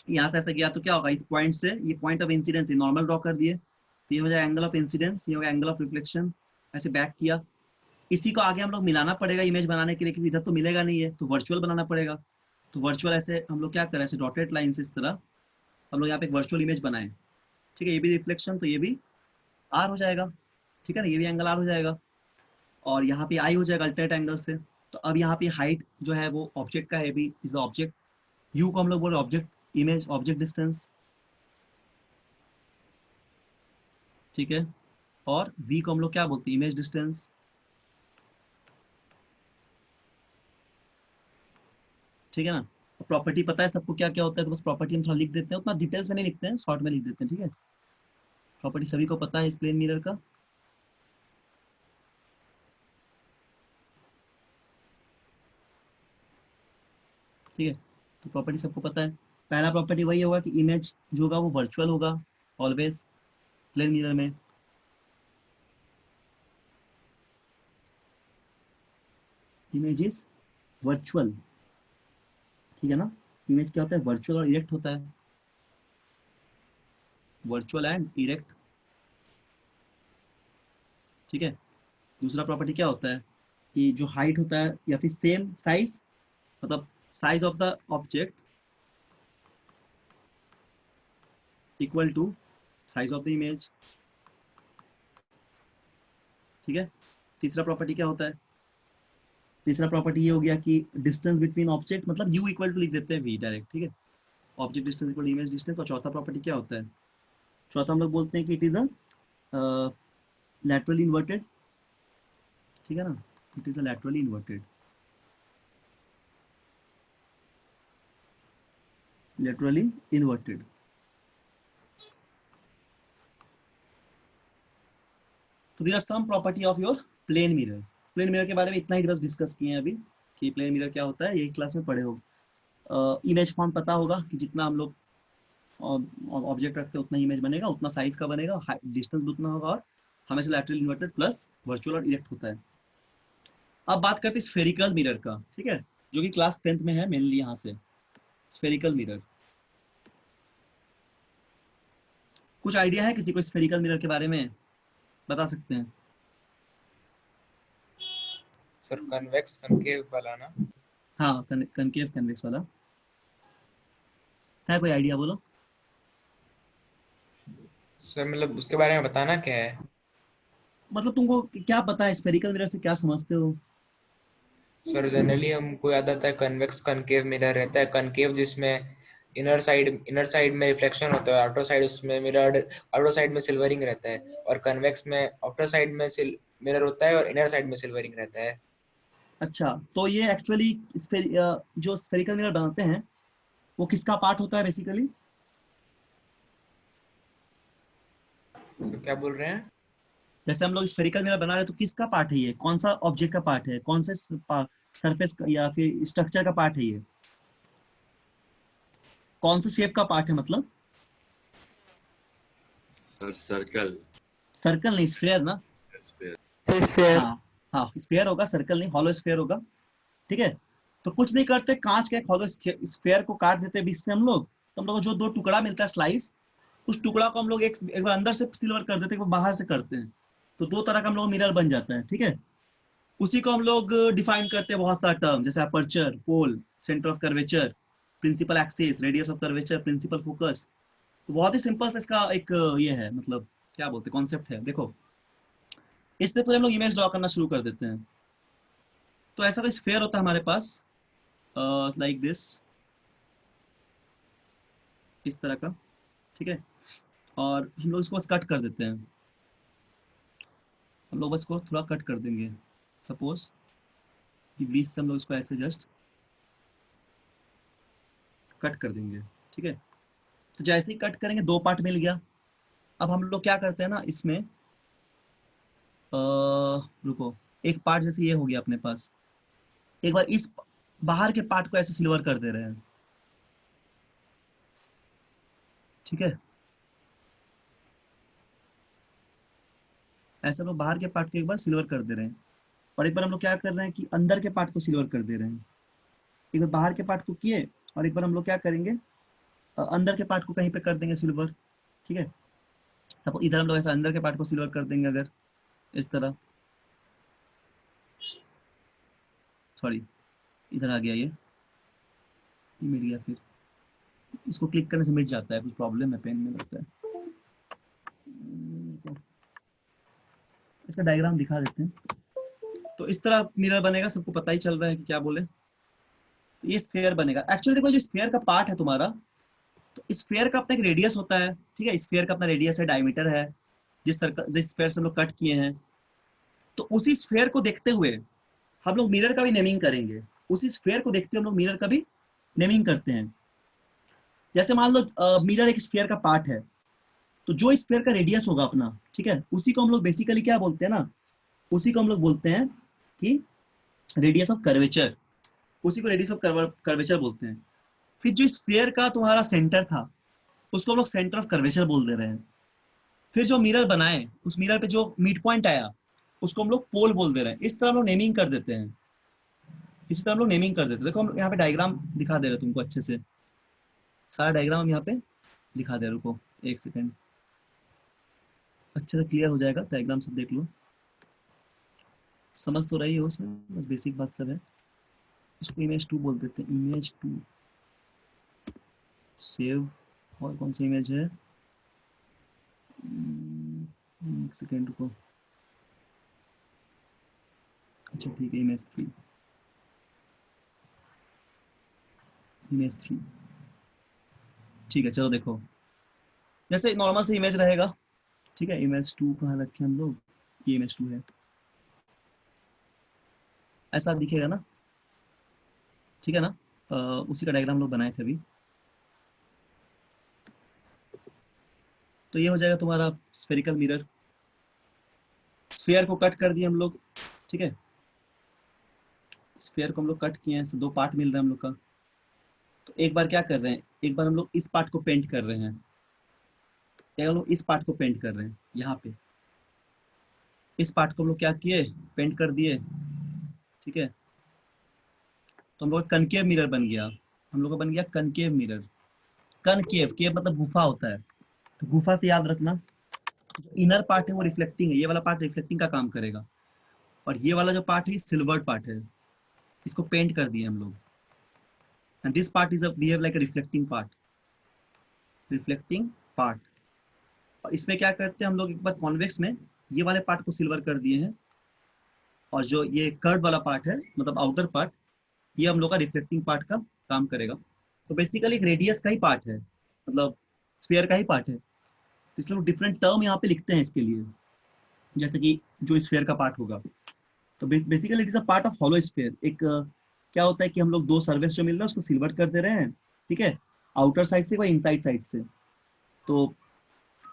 यहाँ से ऐसे गया, तो क्या होगा, इस पॉइंट से ये point of incidence normal draw कर दिए, ये हो जाए एंगल ऑफ इंसिडेंस, ये हो गया एंगल ऑफ रिफ्लेक्शन, ऐसे बैक किया। इसी को आगे हम लोग मिलाना पड़ेगा इमेज बनाने के लिए, क्योंकि इधर तो मिलेगा नहीं है, तो वर्चुअल बनाना पड़ेगा। तो वर्चुअल ऐसे हम लोग क्या करें, ऐसे डॉटेड लाइन से इस तरह हम लोग यहाँ पे एक वर्चुअल इमेज बनाएं, ठीक है। ये भी रिफ्लेक्शन, तो ये भी आर हो जाएगा, ठीक है ना, ये भी एंगल आर हो जाएगा, और यहाँ पे आई हो जाएगा अल्टरनेट एंगल से। तो अब यहाँ पे हाइट जो है वो ऑब्जेक्ट का है, भी इज ऑब्जेक्ट, यू को हम लोग बोल रहे ऑब्जेक्ट इमेज, ऑब्जेक्ट डिस्टेंस, ठीक है। और वी को हम लोग क्या बोलते हैं, इमेज डिस्टेंस, ठीक है ना। प्रॉपर्टी पता है सबको क्या क्या होता है, तो बस प्रॉपर्टी हम थोड़ा लिख देते हैं, उतना डिटेल्स में नहीं लिखते हैं, शॉर्ट में लिख देते हैं, ठीक है। प्रॉपर्टी सभी को पता है इस प्लेन मिरर का, ठीक है। तो प्रॉपर्टी सबको पता है। पहला प्रॉपर्टी वही होगा कि इमेज जो होगा वो वर्चुअल होगा ऑलवेज प्लेन मिरर में, इमेज इज वर्चुअल, ठीक है ना। इमेज क्या होता है, वर्चुअल और इरेक्ट होता है, वर्चुअल एंड इरेक्ट, ठीक है। दूसरा प्रॉपर्टी क्या होता है कि जो हाइट होता है या फिर सेम साइज, मतलब size of the object equal to size of the image, ठीक है। तीसरा प्रॉपर्टी क्या होता है, तीसरा प्रॉपर्टी ये हो गया कि डिस्टेंस बिटवीन ऑब्जेक्ट, मतलब u इक्वल टू लिख देते हैं v डायरेक्ट, ठीक है, object distance equal image distance. और चौथा प्रॉपर्टी क्या होता है, चौथा हम लोग बोलते हैं कि it is a laterally inverted, ठीक है ना, it is a laterally inverted, laterally inverted. तो this are some property of your plane mirror. Plane mirror के बारे में इतना ही बस डिस्कस किए हैं अभी कि प्लेन मिरर क्या होता है, यही क्लास में पढ़े हो। इमेज फॉर्म पता होगा कि जितना हम लोग ऑब्जेक्ट रखते हैं उतना इमेज बनेगा, उतना साइज का बनेगा, डिस्टेंस उतना होगा, और हमेशा लैटरल इन्वर्टेड प्लस वर्चुअल और इरेक्ट होता है। अब बात करते हैं स्फेरिकल मिरर का, ठीक है, जो कि क्लास 10th में है मेनली। यहाँ से स्फेरिकल मिरर, कुछ आइडिया है किसी को स्फेरिकल मिरर के बारे में, बता सकते हैं? सर कन्वेक्स कनकेव वाला ना? हाँ, कनकेव कन्वेक्स वाला है, कोई आइडिया बोलो। सर मतलब उसके बारे में बताना क्या है? मतलब तुमको क्या पता है स्फेरिकल मिरर से, क्या समझते हो? सर जनरली हमको याद आता है कन्वेक्स कनकेव मिरर रहता है, कनकेव जिसमें इनर साइड में रिफ्लेक्शन होता है, आउटर साइड उसमें मिरर्ड, आउटर साइड में सिल्वरिंग रहता है, और कन्वेक्स में आउटर साइड में मिरर होता है और इनर साइड में सिल्वरिंग रहता है। अच्छा, तो ये एक्चुअली जो स्फेरिकल मिरर बनाते हैं वो किसका पार्ट होता है बेसिकली? तो क्या बोल रहे हैं? जैसे हम लोग स्फेरिकल मिरर बना रहे हैं तो किसका पार्ट है ये? कौन सा ऑब्जेक्ट का पार्ट है? कौन से सरफेस या फिर स्ट्रक्चर का पार्ट है ये? कौन सा शेप का पार्ट है मतलब? Sir circle. सर्कल नहीं, स्फेयर ना? स्फीयर। स्फीयर। हाँ हाँ, स्फेयर होगा, सर्कल नहीं, हॉलो स्फेयर होगा। ठीक है, तो कुछ नहीं करते, कांच के एक हॉलो स्फेयर को काट देते बीच से हम लोग, तो हम लोग को जो दो टुकड़ा मिलता है स्लाइस, उस टुकड़ा को हम लोग एक बार अंदर से सिल्वर कर देते हैं, एक बार बाहर से करते हैं, तो दो तरह का हम लोग मिरर बन जाता है। ठीक है, उसी को हम लोग डिफाइन करते हैं बहुत सारा टर्म, जैसे aperture, pole, centre of curvature, principal axis, radius of curvature, principal focus. तो बहुत ही सिंपल से इसका एक ये है, मतलब क्या बोलते हैं, कॉन्सेप्ट है। देखो, इससे तो हम लोग इमेज ड्रॉ करना शुरू कर देते हैं। तो ऐसा कोई स्फेयर होता है हमारे पास लाइक दिस, इस तरह का। ठीक है, और हम लोग इसको बस कट कर देते हैं, हम लोग बस को थोड़ा कट कर देंगे। सपोज कि बीच से हम लोग इसको ऐसे जस्ट कट कर देंगे। ठीक है, तो जैसे ही कट करेंगे दो पार्ट मिल गया। अब हम लोग क्या करते हैं ना इसमें, रुको, एक पार्ट जैसे ये हो गया अपने पास, एक बार इस बाहर के पार्ट को ऐसे सिल्वर कर दे रहे हैं। ठीक है, ऐसे लोग बाहर के पार्ट को एक बार सिल्वर कर दे रहे हैं, और एक बार हम लोग क्या कर रहे हैं कि अंदर के पार्ट को सिल्वर कर दे रहे हैं। एक बार बाहर के पार्ट को किए, और एक बार हम लोग क्या करेंगे, अंदर के पार्ट को कहीं पे कर देंगे सिल्वर। ठीक है, सपोज इधर हम लोग ऐसा अंदर के पार्ट को सिल्वर कर देंगे, अगर इस तरह, सॉरी इधर आ गया, ये मिट गया, फिर इसको क्लिक करने से मिट जाता है, कुछ प्रॉब्लम है पेन में लगता है। इसका डायग्राम दिखा देते हैं। तो इस तरह मिरर बनेगा, सबको पता ही चल रहा है कि क्या बोले। तो ये स्फेयर बनेगा। एक्चुअली देखो, जो स्फेयर का पार्ट है तुम्हारा, तो स्फेयर का अपना एक रेडियस होता है। ठीक है, स्फेयर का अपना रेडियस है, डायमीटर है, जिस स्फेयर से हम लोग कट किए हैं। तो उसी स्फेयर को देखते हुए हम लोग मिरर का भी नेमिंग करेंगे। उसी स्फेयर को देखते हुए हम लोग मिरर का भी नेमिंग करते हैं। जैसे मान लो मिरर एक स्फेयर का पार्ट है, तो जो स्फेयर का रेडियस होगा अपना, ठीक है, उसी को हम लोग बेसिकली क्या बोलते हैं ना, उसी को हम लोग बोलते हैं कि रेडियस ऑफ कर्वेचर, उसी को रेडियस ऑफ कर्वेचर बोलते हैं। फिर जो स्फीयर का तुम्हारा सेंटर था, उसको हम लोग सेंटर ऑफ कर्वेचर बोल दे रहे हैं। फिर जो मिरर बनाए, उस मिरर पे जो मिड पॉइंट आया, उसको हम लोग पोल बोल दे रहे हैं। इस तरह हम लोग नेमिंग कर देते हैं, इसी तरह हम लोग नेमिंग कर देते हैं। देखो, हम यहाँ पे डायग्राम दिखा दे रहे हैं तुमको अच्छे से, सारा डायग्राम हम यहाँ पे दिखा दे रहे। रुको एक सेकेंड, अच्छे से क्लियर हो जाएगा, डायग्राम सब देख लो, समझ तो रही हो उसमें, बस बेसिक बात सब है। इसको इमेज 2 बोल देते हैं, इमेज 2 सेव। और कौन सी इमेज है, एक सेकेंड रुको, अच्छा ठीक है, इमेज 3, इमेज 3। ठीक है, चलो देखो, जैसे नॉर्मल से इमेज रहेगा। ठीक है, इमेज 2 कहाँ रखे हम लोग, ये इमेज 2 है, ऐसा दिखेगा ना। ठीक है ना, उसी का डायग्राम लोग बनाए थे अभी। तो ये हो जाएगा तुम्हारा स्फेरिकल मिरर। स्फीयर को कट कर दिए हम लोग। ठीक है, स्फीयर को हम लोग कट किए हैं, दो पार्ट मिल रहा है हम लोग का। तो एक बार क्या कर रहे हैं, एक बार हम लोग इस पार्ट को पेंट कर रहे हैं, हम लोग इस पार्ट को पेंट कर रहे हैं। यहाँ पे इस पार्ट को हम लोग क्या किए, पेंट कर दिए। ठीक है, तो हम लोग कनकेव मिरर बन गया, हम लोग का बन गया कनकेव मिरर। कनकेव, केव मतलब गुफा होता है, तो गुफा से याद रखना, जो इनर पार्ट है वो रिफ्लेक्टिंग है, ये वाला पार्ट रिफ्लेक्टिंग का काम करेगा, और ये वाला जो पार्ट है सिल्वर्ड पार्ट है, इसको पेंट कर दिए हम लोग। And this part is behave like a reflecting part, reflecting part. और इसमें क्या करते हैं हम लोग, एक बार कॉन्वेक्स में ये वाले पार्ट को सिल्वर कर दिए हैं, और जो ये कर्व वाला पार्ट है, मतलब आउटर पार्ट, ये हम लोग का रिफ्लेक्टिंग पार्ट का काम करेगा। तो बेसिकली एक रेडियस का ही पार्ट है, मतलब स्फीयर का ही पार्ट है, तो इसलिए लोग डिफरेंट टर्म यहाँ पे लिखते हैं इसके लिए, जैसे कि जो स्फीयर का पार्ट होगा। तो basically it is a part of hollow sphere. एक क्या होता है कि हम लोग दो सर्फेस जो मिल रहा है उसको सिल्वर कर दे रहे हैं, ठीक है, आउटर साइड से कोई इनसाइड साइड से। तो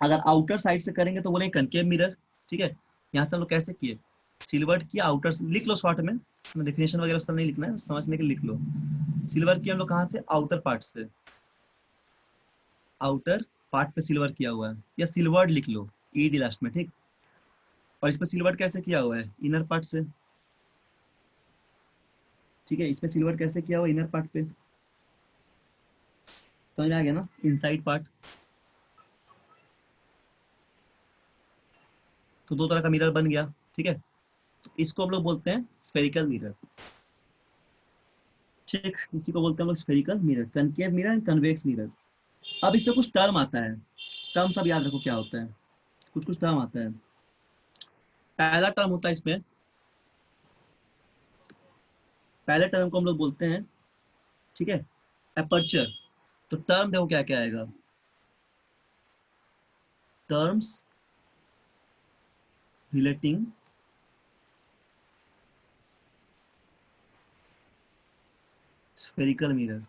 अगर आउटर साइड से करेंगे तो बोले कनकेव मिरर, ठीक है। यहाँ से हम लोग कैसे किए, सिल्वर की आउटर, लिख लो शॉर्ट में, डेफिनेशन वगैरह सब नहीं लिखना है, समझने के लिए लिख लो। सिल्वर की हम लोग कहाँ से, आउटर पार्ट से, आउटर पार्ट पे सिल्वर किया हुआ है, या सिल्वर्ड लिख लो ईडी लास्ट में, ठीक। और इस पे सिल्वर कैसे किया हुआ है, इनर पार्ट से, ठीक है। इसमें सिल्वर कैसे किया हुआ, इनर पार्ट पे, समझ में आ गया ना, इनसाइड पार्ट। तो दो तरह का मिरर बन गया, ठीक है। इसको हम लोग बोलते हैं स्फेरिकल मिरर, ठीक। इसी को बोलते हैं हम लोग spherical mirror, concave mirror and convex mirror. अब इसमें कुछ टर्म आता है, टर्म सब याद रखो क्या होता है, कुछ कुछ टर्म आता है। पहला टर्म होता है इसमें, पहले टर्म को हम लोग बोलते हैं, ठीक है, एपर्चर। तो टर्म देखो क्या क्या आएगा, टर्म्स रिलेटिंग स्फेरिकल मिरर,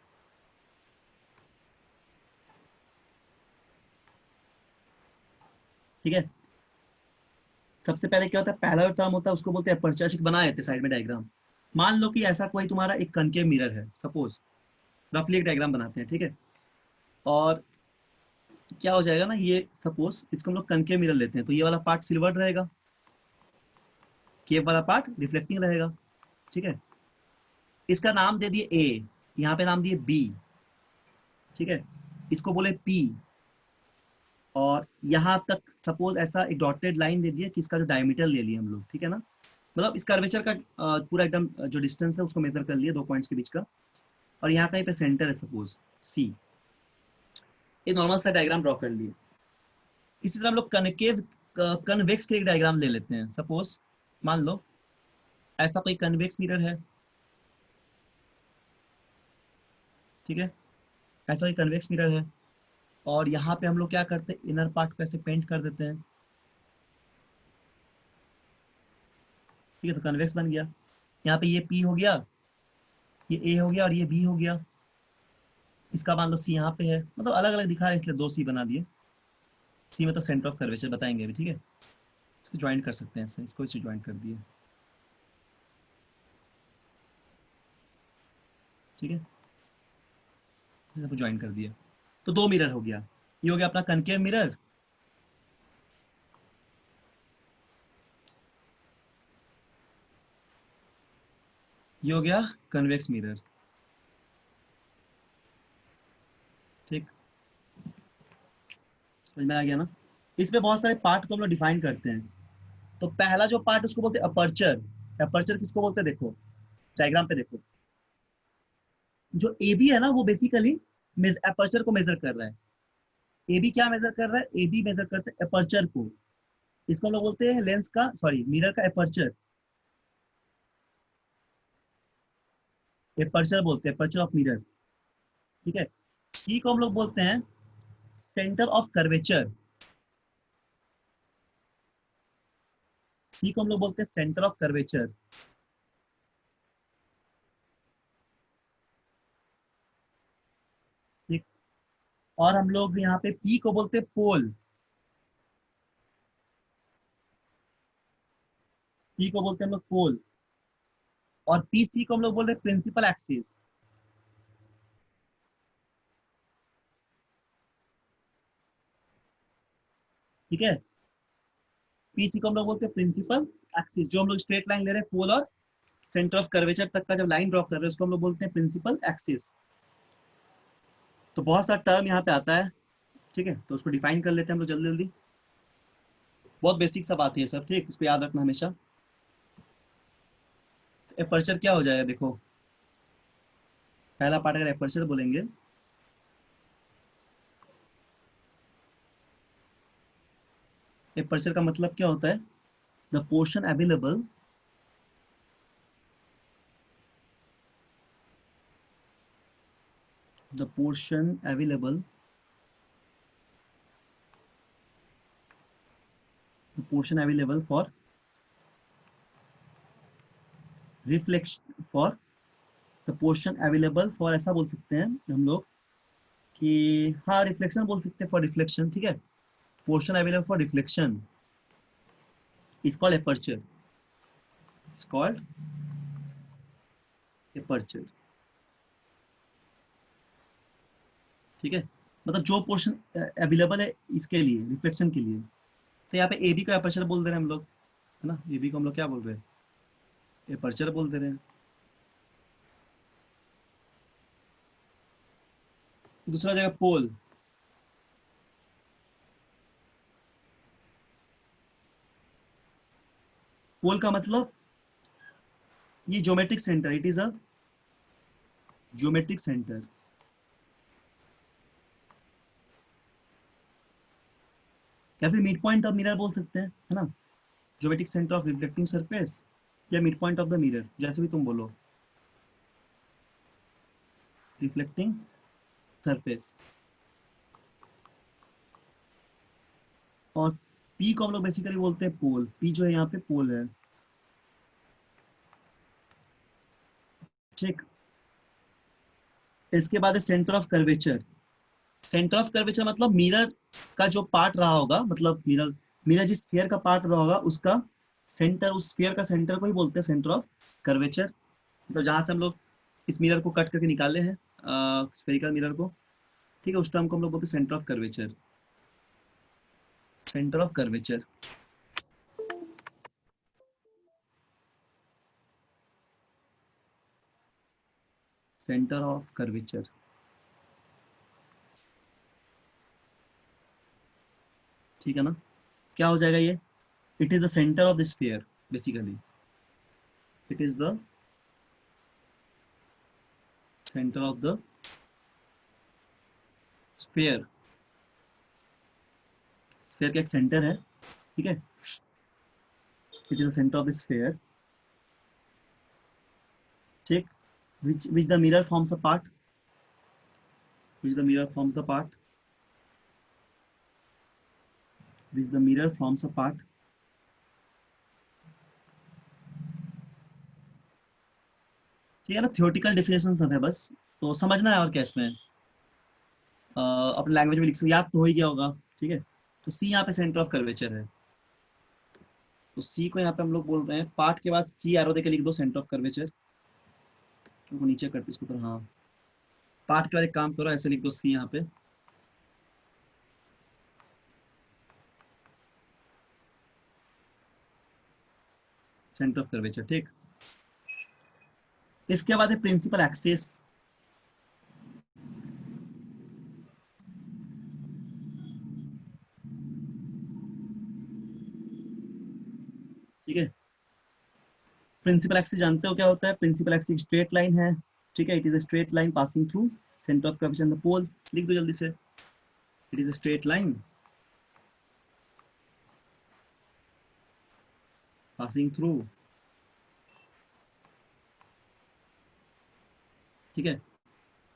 ठीक है। सबसे पहले क्या होता है, पहला टर्म होता है उसको बोलते हैं एपर्चर, बना देते साइड में डायग्राम। मान लो कि ऐसा कोई तुम्हारा एक कनकेव मिरर है, सपोज, रफली एक डायग्राम बनाते हैं, ठीक है। और क्या हो जाएगा ना, ये सपोज इसको हम लोग कनकेव मिरर लेते हैं, तो ये वाला पार्ट सिल्वर रहेगा, केव वाला पार्ट रिफ्लेक्टिंग रहेगा, ठीक है। इसका नाम दे दिए ए, यहाँ पे नाम दिए बी, ठीक है। इसको बोले पी, और यहाँ तक सपोज ऐसा एक डॉटेड लाइन दे दिया कि इसका जो डायमीटर ले लिए हम लोग, ठीक है ना, मतलब इस कर्वेचर का पूरा एकदम जो डिस्टेंस है उसको मेजर कर लिए दो पॉइंट्स के बीच का, और यहाँ कहीं पे सेंटर है सपोज सी। ये नॉर्मल सा डायग्राम ड्रॉ कर लिए। इसी तरह हम लोग कनकेव कन्वेक्स के एक डायग्राम ले लेते हैं, सपोज मान लो ऐसा कोई कन्वेक्स मिरर है, ठीक है, ऐसा कोई कन्वेक्स मिरर है, और यहाँ पे हम लोग क्या करते हैं, इनर पार्ट को ऐसे पेंट कर देते हैं, ठीक है। तो कन्वेक्स बन गया, यहाँ पे ये पी हो गया, ये ए हो गया, और ये बी हो गया। इसका मान लो सी यहाँ पे है, मतलब अलग अलग दिखा रहे हैं इसलिए दो सी बना दिए। सी में तो सेंटर ऑफ कर्वेचर बताएंगे अभी, ठीक है। इसको ज्वाइन कर सकते हैं, इसको इसे ज्वाइन कर दिए, ठीक है, इसे ज्वाइन कर दिया। तो दो मिरर हो गया, ये हो गया अपना कनकेव मिरर, ये हो गया कन्वेक्स मिरर, ठीक। समझ में आ गया ना। इसमें बहुत सारे पार्ट को हम लोग डिफाइन करते हैं। तो पहला जो पार्ट उसको बोलते हैं अपर्चर। अपर्चर किसको बोलते हैं, देखो डायग्राम पे देखो, जो ए बी है ना वो बेसिकली अपर्चर को मेजर कर रहा है। ए बी क्या मेजर कर रहा है, ए बी मेजर करते हैं अपर्चर को, इसको हम लोग बोलते हैं लेंस का, सॉरी मिरर का अपर्चर, अपर्चर बोलते हैं, अपर्चर ऑफ मिरर, ठीक है। सी को हम लोग बोलते हैं सेंटर ऑफ कर्वेचर, सी को हम लोग बोलते हैं सेंटर ऑफ कर्वेचर, ठीक। और हम लोग यहाँ पे पी को बोलते हैं पोल, पी को बोलते हैं हम लोग पोल, और पी सी को हम लोग बोल रहे हैं प्रिंसिपल एक्सिस, ठीक है। पीसी को हम लोग बोलते हैं प्रिंसिपल एक्सिस, जो हम लोग स्ट्रेट लाइन ले रहे हैं पोल और सेंटर ऑफ कर्वेचर तक का जब लाइन ड्रॉ कर रहे हैं उसको हम लोग बोलते हैं प्रिंसिपल एक्सिस। तो बहुत सारा टर्म यहाँ पे आता है, ठीक है, तो उसको डिफाइन कर लेते हैं हम लोग जल्दी जल्दी। बहुत बेसिक सा बात है सब, ठीक, इसको याद रखना हमेशा। एपर्चर क्या हो जाएगा, देखो पहला पार्ट अगर एपर्चर बोलेंगे, एपर्चर का मतलब क्या होता है, the portion available the portion available for reflection for the portion available for, ऐसा बोल सकते हैं हम लोग कि हाँ रिफ्लेक्शन बोल सकते हैं, फॉर रिफ्लेक्शन, ठीक है। Portion available for reflection is called aperture, is called aperture, ठीक है। मतलब जो पोर्शन अवेलेबल है इसके लिए, रिफ्लेक्शन के लिए, तो यहाँ पे ए बी को एपर्चर बोल दे रहे हैं हम लोग, है ना। ए बी को हम लोग क्या बोल रहे हैं, एपर्चर बोल दे रहे हैं। दूसरा जगह पोल, पोल का मतलब ये geometric centre, it is a geometric centre, या फिर मिड पॉइंट ऑफ मिरर बोल सकते हैं, है ना। Geometric centre of reflecting surface या mid point of the mirror, जैसे भी तुम बोलो, रिफ्लेक्टिंग सरफेस। और पी को हम लोग बेसिकली बोलते हैं पोल, पी जो है यहाँ पे पोल है, ठीक। इसके बाद है centre of curvature. Centre of curvature मतलब मिरर का जो पार्ट रहा होगा, मतलब मिरर जिस स्फीयर का पार्ट रहा होगा उसका सेंटर, उस स्फीयर का सेंटर को ही बोलते हैं सेंटर ऑफ कर्वेचर। तो जहां से हम लोग इस मिरर को कट करके निकाले हैं, स्फेरिकल मिरर को, ठीक है, उस टर्म को हम लोग बोलते हैं centre of curvature, centre of curvature. Centre of curvature, ठीक है ना। क्या हो जाएगा ये, it is the centre of the sphere, basically it is the centre of the sphere. Sphere का एक सेंटर है, ठीक है, it is the centre of the sphere, ठीक। which the mirror forms a part, which the mirror forms the part, which the mirror forms a part, ठीक है ना। थियोरेटिकल डेफिनेशन सब है बस, तो समझना है और क्या इसमें, अपने लैंग्वेज में लिख सकते, याद तो हो ही गया होगा, ठीक है। तो सी यहाँ पे सेंटर ऑफ कर्वेचर है, तो सी को यहाँ पे हम लोग बोल रहे हैं, पार्ट के बाद सी एरो देके लिख दो, सेंटर ऑफ कर्वेचर को नीचे करते इसको, तो हाँ पार्ट के बाद एक काम करो, ऐसे लिख दो सी यहाँ पे, सेंटर ऑफ कर्वेचर, ठीक। इसके बाद है प्रिंसिपल एक्सिस, ठीक है। प्रिंसिपल एक्सिस जानते हो क्या होता है, प्रिंसिपल एक्सिस स्ट्रेट लाइन है, ठीक है, it is a straight line passing through centre of curvature the pole, लिख दो जल्दी से, it is a straight line passing through, ठीक है,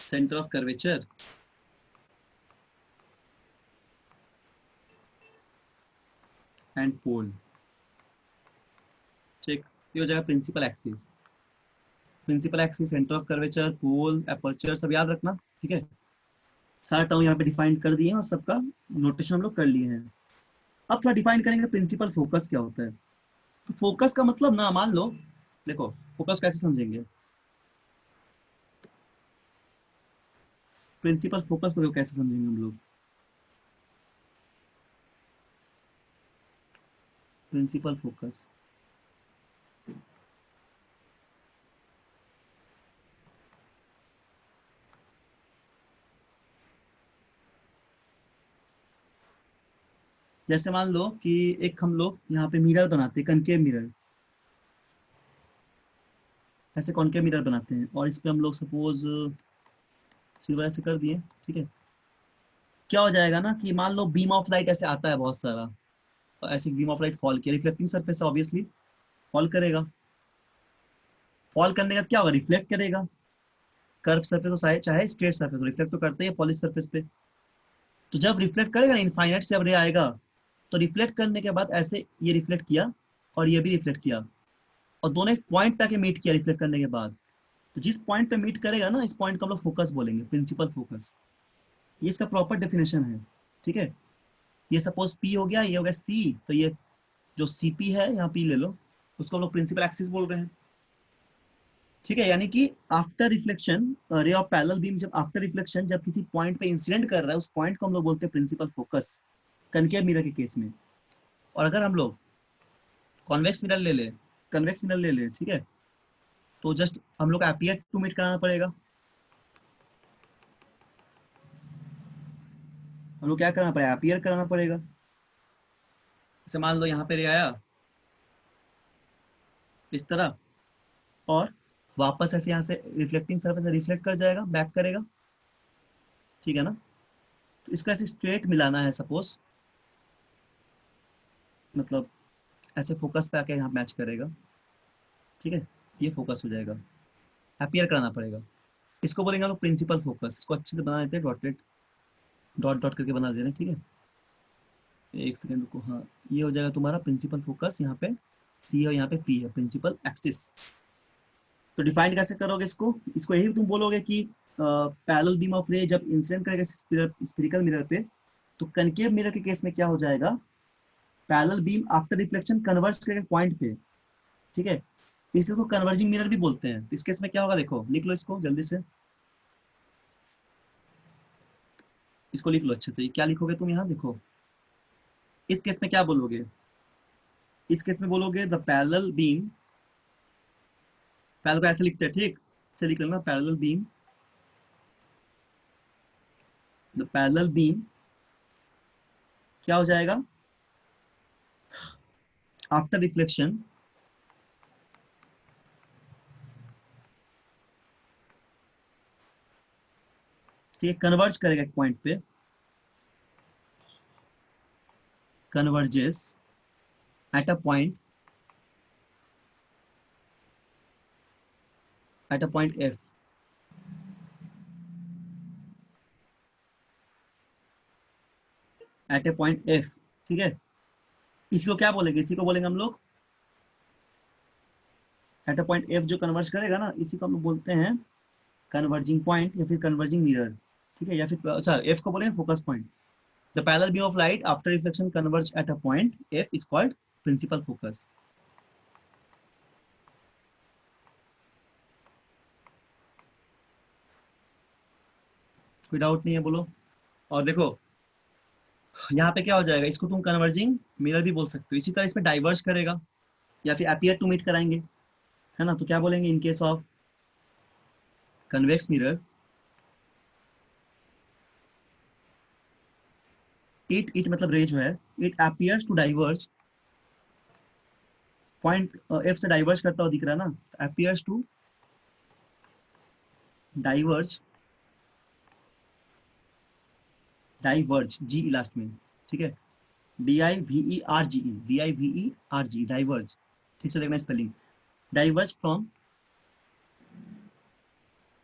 centre of curvature and pole, ठीक। ये हो जाएगा principal axis. Principal axis, centre of curvature, pole, aperture, सब याद रखना, ठीक है। सारा टर्म यहाँ पे डिफाइन कर दिए हैं और सबका नोटेशन हम लोग कर लिए हैं। अब थोड़ा डिफाइन करेंगे प्रिंसिपल फोकस क्या होता है। तो फोकस का मतलब ना, मान लो, देखो फोकस कैसे समझेंगे, प्रिंसिपल फोकस को कैसे समझेंगे हम लोग, प्रिंसिपल फोकस, जैसे मान लो कि एक हम लोग यहाँ पे मिरर बनाते हैं, कनकेव मिरर, ऐसे कॉनकेव मिरर बनाते हैं, और इस पे हम लोग सपोज सिल्वर ऐसे कर दिए, ठीक है। क्या हो जाएगा ना कि मान लो बीम ऑफ लाइट ऐसे आता है बहुत सारा, और ऐसे बीम ऑफ लाइट फॉल किया, रिफ्लेक्टिंग सरफेस ऑब्वियसली फॉल करेगा, फॉल करने के बाद क्या होगा, रिफ्लेक्ट करेगा, कर्व सरफेस हो चाहे स्ट्रेट सरफेस हो, रिफ्लेक्ट तो करते ही पॉलिश सरफेस पे। तो जब रिफ्लेक्ट करेगा ना, इनफाइनाइट से अब रे आएगा, तो रिफ्लेक्ट करने के बाद ऐसे ये रिफ्लेक्ट किया और ये भी रिफ्लेक्ट किया, और दोनों एक पॉइंट पे आके मीट किया रिफ्लेक्ट करने के बाद। तो जिस पॉइंट पे मीट करेगा ना, इस पॉइंट को हम लोग फोकस बोलेंगे, प्रिंसिपल फोकस। ये इसका प्रॉपर डेफिनेशन है, ठीक है। ये सपोज पी हो गया, ये हो गया सी, तो ये जो सीपी है यहाँ पी ले लो, उसको हम लोग प्रिंसिपल एक्सिस बोल रहे हैं, ठीक है। यानी कि after reflection, ray of parallel beam जब आफ्टर रिफ्लेक्शन जब किसी पॉइंट पे इंसिडेंट कर रहा है, उस पॉइंट को हम लोग बोलते हैं प्रिंसिपल फोकस, कनकेव मिरर के केस में। और अगर हम लोग कॉन्वेक्स मिरर ले ले, कन्वेक्स मिरर ले ले, ठीक है, तो जस्ट हम लोग एपियर टू मीट कराना पड़ेगा। हम लोग क्या करना पड़ेगा, एपियर कराना पड़ेगा। जैसे मान लो यहाँ पे रे आया इस तरह, और वापस ऐसे यहाँ से रिफ्लेक्टिंग सरफेस से रिफ्लेक्ट कर जाएगा, बैक करेगा, ठीक है ना। तो इसको ऐसे स्ट्रेट मिलाना है सपोज, मतलब ऐसे फोकस पे आके यहाँ मैच करेगा, ठीक है, ये फोकस हो जाएगा, एपियर कराना पड़ेगा। इसको बोलेंगे हम लोग प्रिंसिपल फोकस। इसको अच्छे से बना देते हैं, डॉटेड डॉट डॉट करके बना दे रहे हैं, ठीक है। एक सेकंड रुको, हाँ ये हो जाएगा तुम्हारा प्रिंसिपल फोकस, यहाँ पे सी है, यहाँ पे पी है, प्रिंसिपल एक्सिस। तो डिफाइन कैसे करोगे इसको, इसको यही तुम बोलोगे कि पैरेलल बीम ऑफ रे जब इंसिडेंट करेगा स्फेरिकल मिरर पे, तो कनकेव मिरर के केस में क्या हो जाएगा, parallel beam after reflection converge करेगा पॉइंट पे, ठीक है, इसलिए को कन्वर्जिंग मिरर भी बोलते हैं। तो इस केस में क्या होगा, देखो लिख लो इसको जल्दी से, इसको लिख लो अच्छे से। क्या लिखोगे तुम यहाँ देखो, इस केस में क्या बोलोगे, इस केस में बोलोगे द पैरेलल बीम, पैरेलल को ऐसे लिखते हैं, ठीक से लिख लेना, parallel beam, the parallel beam क्या हो जाएगा, आफ्टर रिफ्लेक्शन ठीक है, कन्वर्ज करेगा एक पॉइंट पे, converges at a point, at a point F, at a point F, ठीक है। इसी को क्या बोलेंगे, इसी को बोलेंगे हम लोग एट अ पॉइंट एफ, जो कन्वर्ज करेगा ना, इसी को हम लोग बोलते हैं कन्वर्जिंग पॉइंट या फिर कन्वर्जिंग मिरर, ठीक है, या फिर अच्छा एफ को बोलेंगे focus point. The parallel beam of light after reflection converge at a point F is called principal focus. कोई डाउट नहीं है बोलो। और देखो यहाँ पे क्या हो जाएगा, इसको तुम कन्वर्जिंग मिरर भी बोल सकते हो। इसी तरह इसमें डाइवर्ज करेगा या फिर एपियर टू मीट कराएंगे, है ना, तो क्या बोलेंगे, in case of convex mirror, it मतलब रे जो है, it appears to diverge, point F से डाइवर्ज करता हुआ दिख रहा है ना, एपियर्स टू डाइवर्ज, डाइवर्ज जी लास्ट में, ठीक है, DIVERGE, DIVERGE, डाइवर्ज, ठीक से देखना spelling, diverge from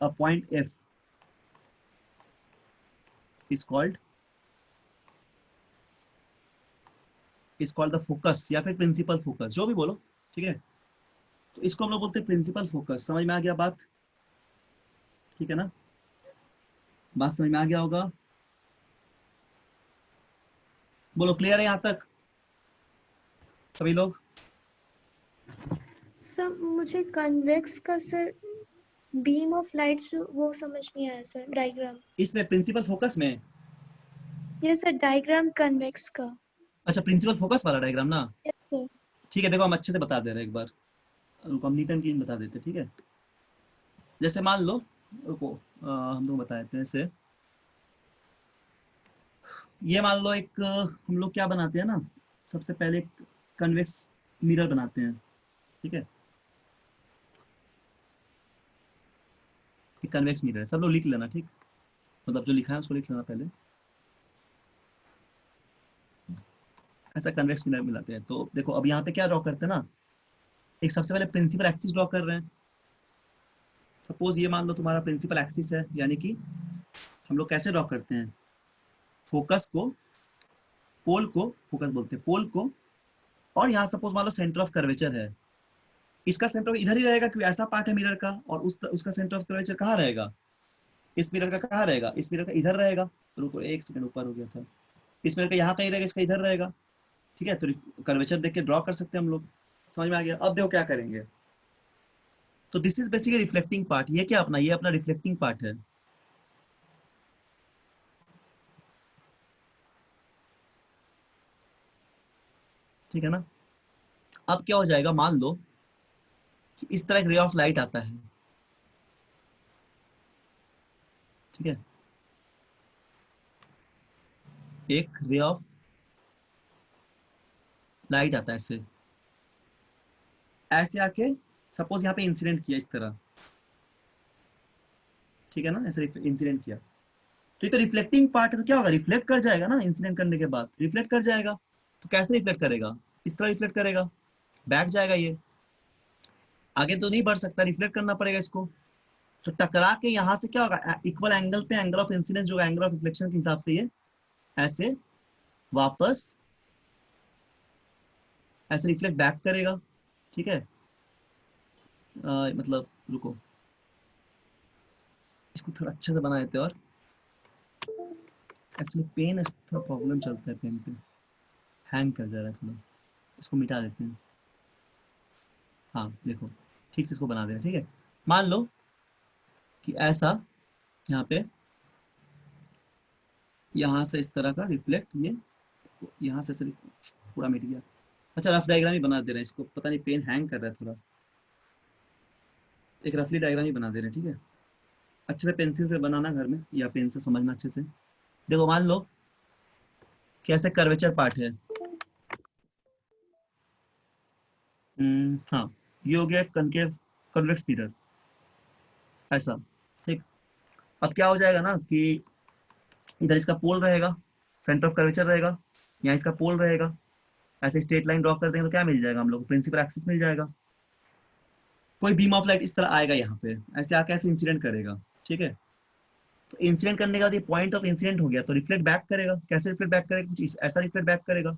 a point F is called the focus या फिर प्रिंसिपल फोकस, जो भी बोलो, ठीक है। तो इसको हम लोग बोलते हैं प्रिंसिपल फोकस। समझ में आ गया बात, ठीक है ना, बात समझ में आ गया होगा, बोलो क्लियर है यहाँ तक सभी लोग। सर मुझे कन्वेक्स का सर बीम ऑफ लाइट वो समझ नहीं आया सर, डायग्राम। इसमें प्रिंसिपल फोकस में, ये सर डायग्राम कन्वेक्स का। अच्छा प्रिंसिपल फोकस वाला डायग्राम ना, यस सर। ठीक है। देखो हम अच्छे से बता दे रहे हैं एक बार, रुको हम नीट एंड क्लीन बता देते, ठीक है। जैसे मान लो, रुको हम लोग बता देते हैं ऐसे, ये मान लो एक हम लोग क्या बनाते हैं ना, सबसे पहले एक कन्वेक्स मिरर बनाते हैं, ठीक है, एक कन्वेक्स मिरर है, सब लोग लिख लेना, ठीक, मतलब जो लिखा है उसको लिख लेना पहले। ऐसा कन्वेक्स मिरर मिलाते हैं। तो देखो अब यहाँ पे क्या ड्रॉ करते हैं ना, एक सबसे पहले प्रिंसिपल एक्सिस ड्रॉ कर रहे हैं, सपोज ये मान लो तुम्हारा प्रिंसिपल एक्सिस है, यानी कि हम लोग कैसे ड्रॉ करते हैं, फोकस को, पोल को, फोकस बोलते हैं पोल को, और यहाँ सपोज मान लो सेंटर ऑफ कर्वेचर है, इसका सेंटर इधर ही रहेगा क्योंकि ऐसा पार्ट है मिरर का, और उसका सेंटर ऑफ कर्वेचर कहाँ रहेगा, इस मिरर का कहाँ रहेगा, इस मिरर का इधर रहेगा। रुको एक सेकंड, ऊपर हो गया था, इस मिरर का यहाँ कहीं रहेगा, इसका इधर रहेगा, ठीक है। तो कर्वेचर देख के ड्रॉ कर सकते हैं हम लोग, समझ में आ गया। अब देखो क्या करेंगे, तो this is basically reflecting part, ये क्या अपना, ये अपना रिफ्लेक्टिंग पार्ट है, ठीक है ना। अब क्या हो जाएगा, मान लो कि इस तरह एक रे ऑफ लाइट आता है, ठीक है, एक रे ऑफ लाइट आता है ऐसे, ऐसे आके सपोज यहाँ पे इंसिडेंट किया इस तरह, ठीक है ना, ऐसे इंसिडेंट किया, तो ये तो रिफ्लेक्टिंग पार्ट है, तो क्या होगा, रिफ्लेक्ट कर जाएगा ना, इंसिडेंट करने के बाद रिफ्लेक्ट कर जाएगा। तो कैसे रिफ्लेक्ट करेगा, इस तरह रिफ्लेक्ट करेगा, बैठ जाएगा, ये आगे तो नहीं बढ़ सकता, रिफ्लेक्ट करना पड़ेगा इसको। तो टकरा के यहाँ से क्या होगा, इक्वल एंगल पे एंगल ऑफ इंसिडेंस जो एंगल ऑफ रिफ्लेक्शन के हिसाब से ये ऐसे वापस ऐसे रिफ्लेक्ट बैक करेगा, ठीक है। मतलब रुको, इसको थोड़ा अच्छे से बना देते हैं, और एक्चुअली पेन थोड़ा प्रॉब्लम चलता है, पेन पे हैंग कर जा रहा है थोड़ा, इसको मिटा देते हैं। हाँ देखो, ठीक से इसको बना दे रहे हैं, ठीक है। मान लो कि ऐसा यहाँ पे, यहाँ से इस तरह का रिफ्लेक्ट, ये यहाँ से पूरा मिट गया। अच्छा रफ डायग्राम ही बना दे रहे हैं इसको, पता नहीं पेन हैंग कर रहा है थोड़ा, एक रफली डायग्राम ही बना दे रहे हैं, ठीक है। अच्छे से पेंसिल से बनाना घर में, या पेन से समझना अच्छे से। देखो मान लो कि ऐसे कर्वेचर पार्ट है, हाँ ये हो गया कनकेव कन्वेक्स मिरर ऐसा, ठीक। अब क्या हो जाएगा ना कि इधर इसका पोल रहेगा, सेंटर ऑफ कर्वेचर रहेगा, यहाँ इसका पोल रहेगा, ऐसे स्ट्रेट लाइन ड्रॉ कर देंगे तो क्या मिल जाएगा हम लोग को, प्रिंसिपल एक्सिस मिल जाएगा। कोई बीम ऑफ लाइट इस तरह आएगा यहाँ पे, ऐसे आके ऐसे इंसिडेंट करेगा, ठीक है। तो इंसिडेंट करने के बाद ये पॉइंट ऑफ इंसिडेंट हो गया, तो रिफ्लेक्ट बैक करेगा, कैसे रिफ्लेक्ट बैक करेगा, कुछ ऐसा रिफ्लेक्ट बैक करेगा,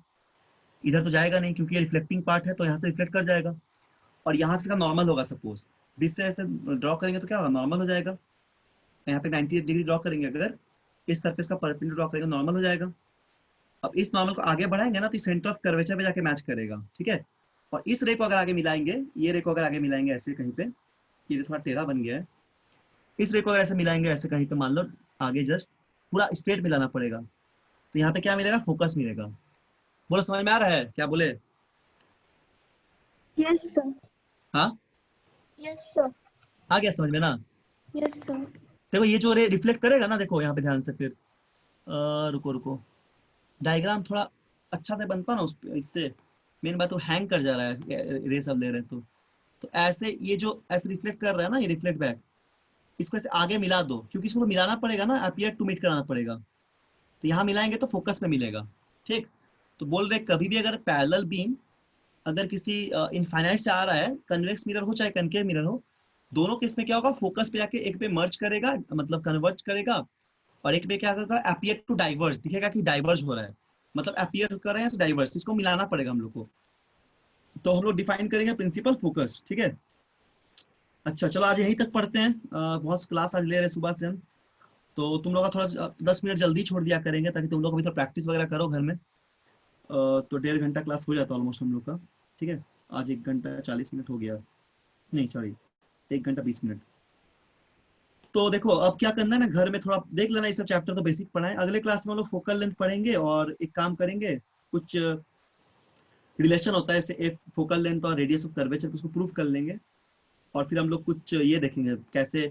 इधर तो जाएगा नहीं क्योंकि ये रिफ्लेक्टिंग पार्ट है, तो यहाँ से रिफ्लेक्ट कर जाएगा, और यहाँ से का नॉर्मल होगा, सपोज बीच से ऐसे ड्रॉ करेंगे तो क्या होगा, नॉर्मल हो जाएगा। यहाँ पे 98 डिग्री ड्रॉ करेंगे, अगर इस सरफेस का परपेंडिकुलर ड्रॉ करेंगे नॉर्मल हो जाएगा। अब इस नॉर्मल को आगे बढ़ाएंगे ना, तो सेंटर ऑफ कर्वेचर पे जाके मैच करेगा, ठीक है। और इस रे को अगर आगे मिलाएंगे, ये रे को अगर आगे मिलाएंगे ऐसे कहीं पे, ये थोड़ा टेढ़ा बन गया है, इस रे को अगर ऐसे मिलाएंगे ऐसे कहीं पे, मान लो आगे जस्ट पूरा स्ट्रेट मिलाना पड़ेगा, तो यहाँ पे क्या मिलेगा, फोकस मिलेगा। बोलो समझ में आ रहा है क्या बोले। Yes, sir. हाँ Yes, sir. आ गया समझ में ना। Yes, sir. देखो ये जो रे रिफ्लेक्ट करेगा ना, देखो यहाँ पे ध्यान से, फिर रुको रुको, डायग्राम थोड़ा अच्छा से बनता ना इससे, मेन बात तो हैंग कर जा रहा है, रे सब ले रहे हैं तो ऐसे ये जो ऐसे रिफ्लेक्ट कर रहा है ना, ये रिफ्लेक्ट बैक, इसको ऐसे आगे मिला दो, क्योंकि इसको मिलाना पड़ेगा ना, अपीयर टू मीट कराना पड़ेगा, तो यहाँ मिलाएंगे तो फोकस में मिलेगा, ठीक। तो बोल रहे कभी भी अगर पैरेलल बीम अगर किसी इनफाइनाइट से आ रहा है, कन्वेक्स मिरर हो चाहे कनकेव मिरर हो, दोनों केस में क्या होगा, फोकस पे जाके एक पे मर्ज करेगा, मतलब कन्वर्ज करेगा, और एक पे क्या होगा, अपीयर टू डाइवर्ज, दिखेगा कि डाइवर्ज हो रहा है, मतलब अपीयर कर रहे हैं डाइवर्ज, तो इसको मिलाना पड़ेगा हम लोग को। तो हम लोग डिफाइन करेंगे प्रिंसिपल फोकस, ठीक है। अच्छा चलो आज यहीं तक पढ़ते हैं, बहुत क्लास आज ले रहे हैं सुबह से हम, तो तुम लोग का थोड़ा 10 मिनट जल्दी छोड़ दिया करेंगे, ताकि तुम लोग अभी तो प्रैक्टिस वगैरह करो घर में। तो 1.5 घंटा क्लास हो जाता है ऑलमोस्ट हम लोग का, ठीक है। आज 1 घंटा 40 मिनट हो गया, नहीं सॉरी 1 घंटा 20 मिनट। तो देखो अब क्या करना है ना, घर में थोड़ा देख लेना, ये सब चैप्टर तो बेसिक पढ़ा है, अगले क्लास में हम लोग फोकल लेंथ पढ़ेंगे, और एक काम करेंगे, कुछ रिलेशन होता है जैसे फोकल लेंथ और रेडियस ऑफ कर्वेचर, उसको प्रूव कर लेंगे, और फिर हम लोग कुछ ये देखेंगे कैसे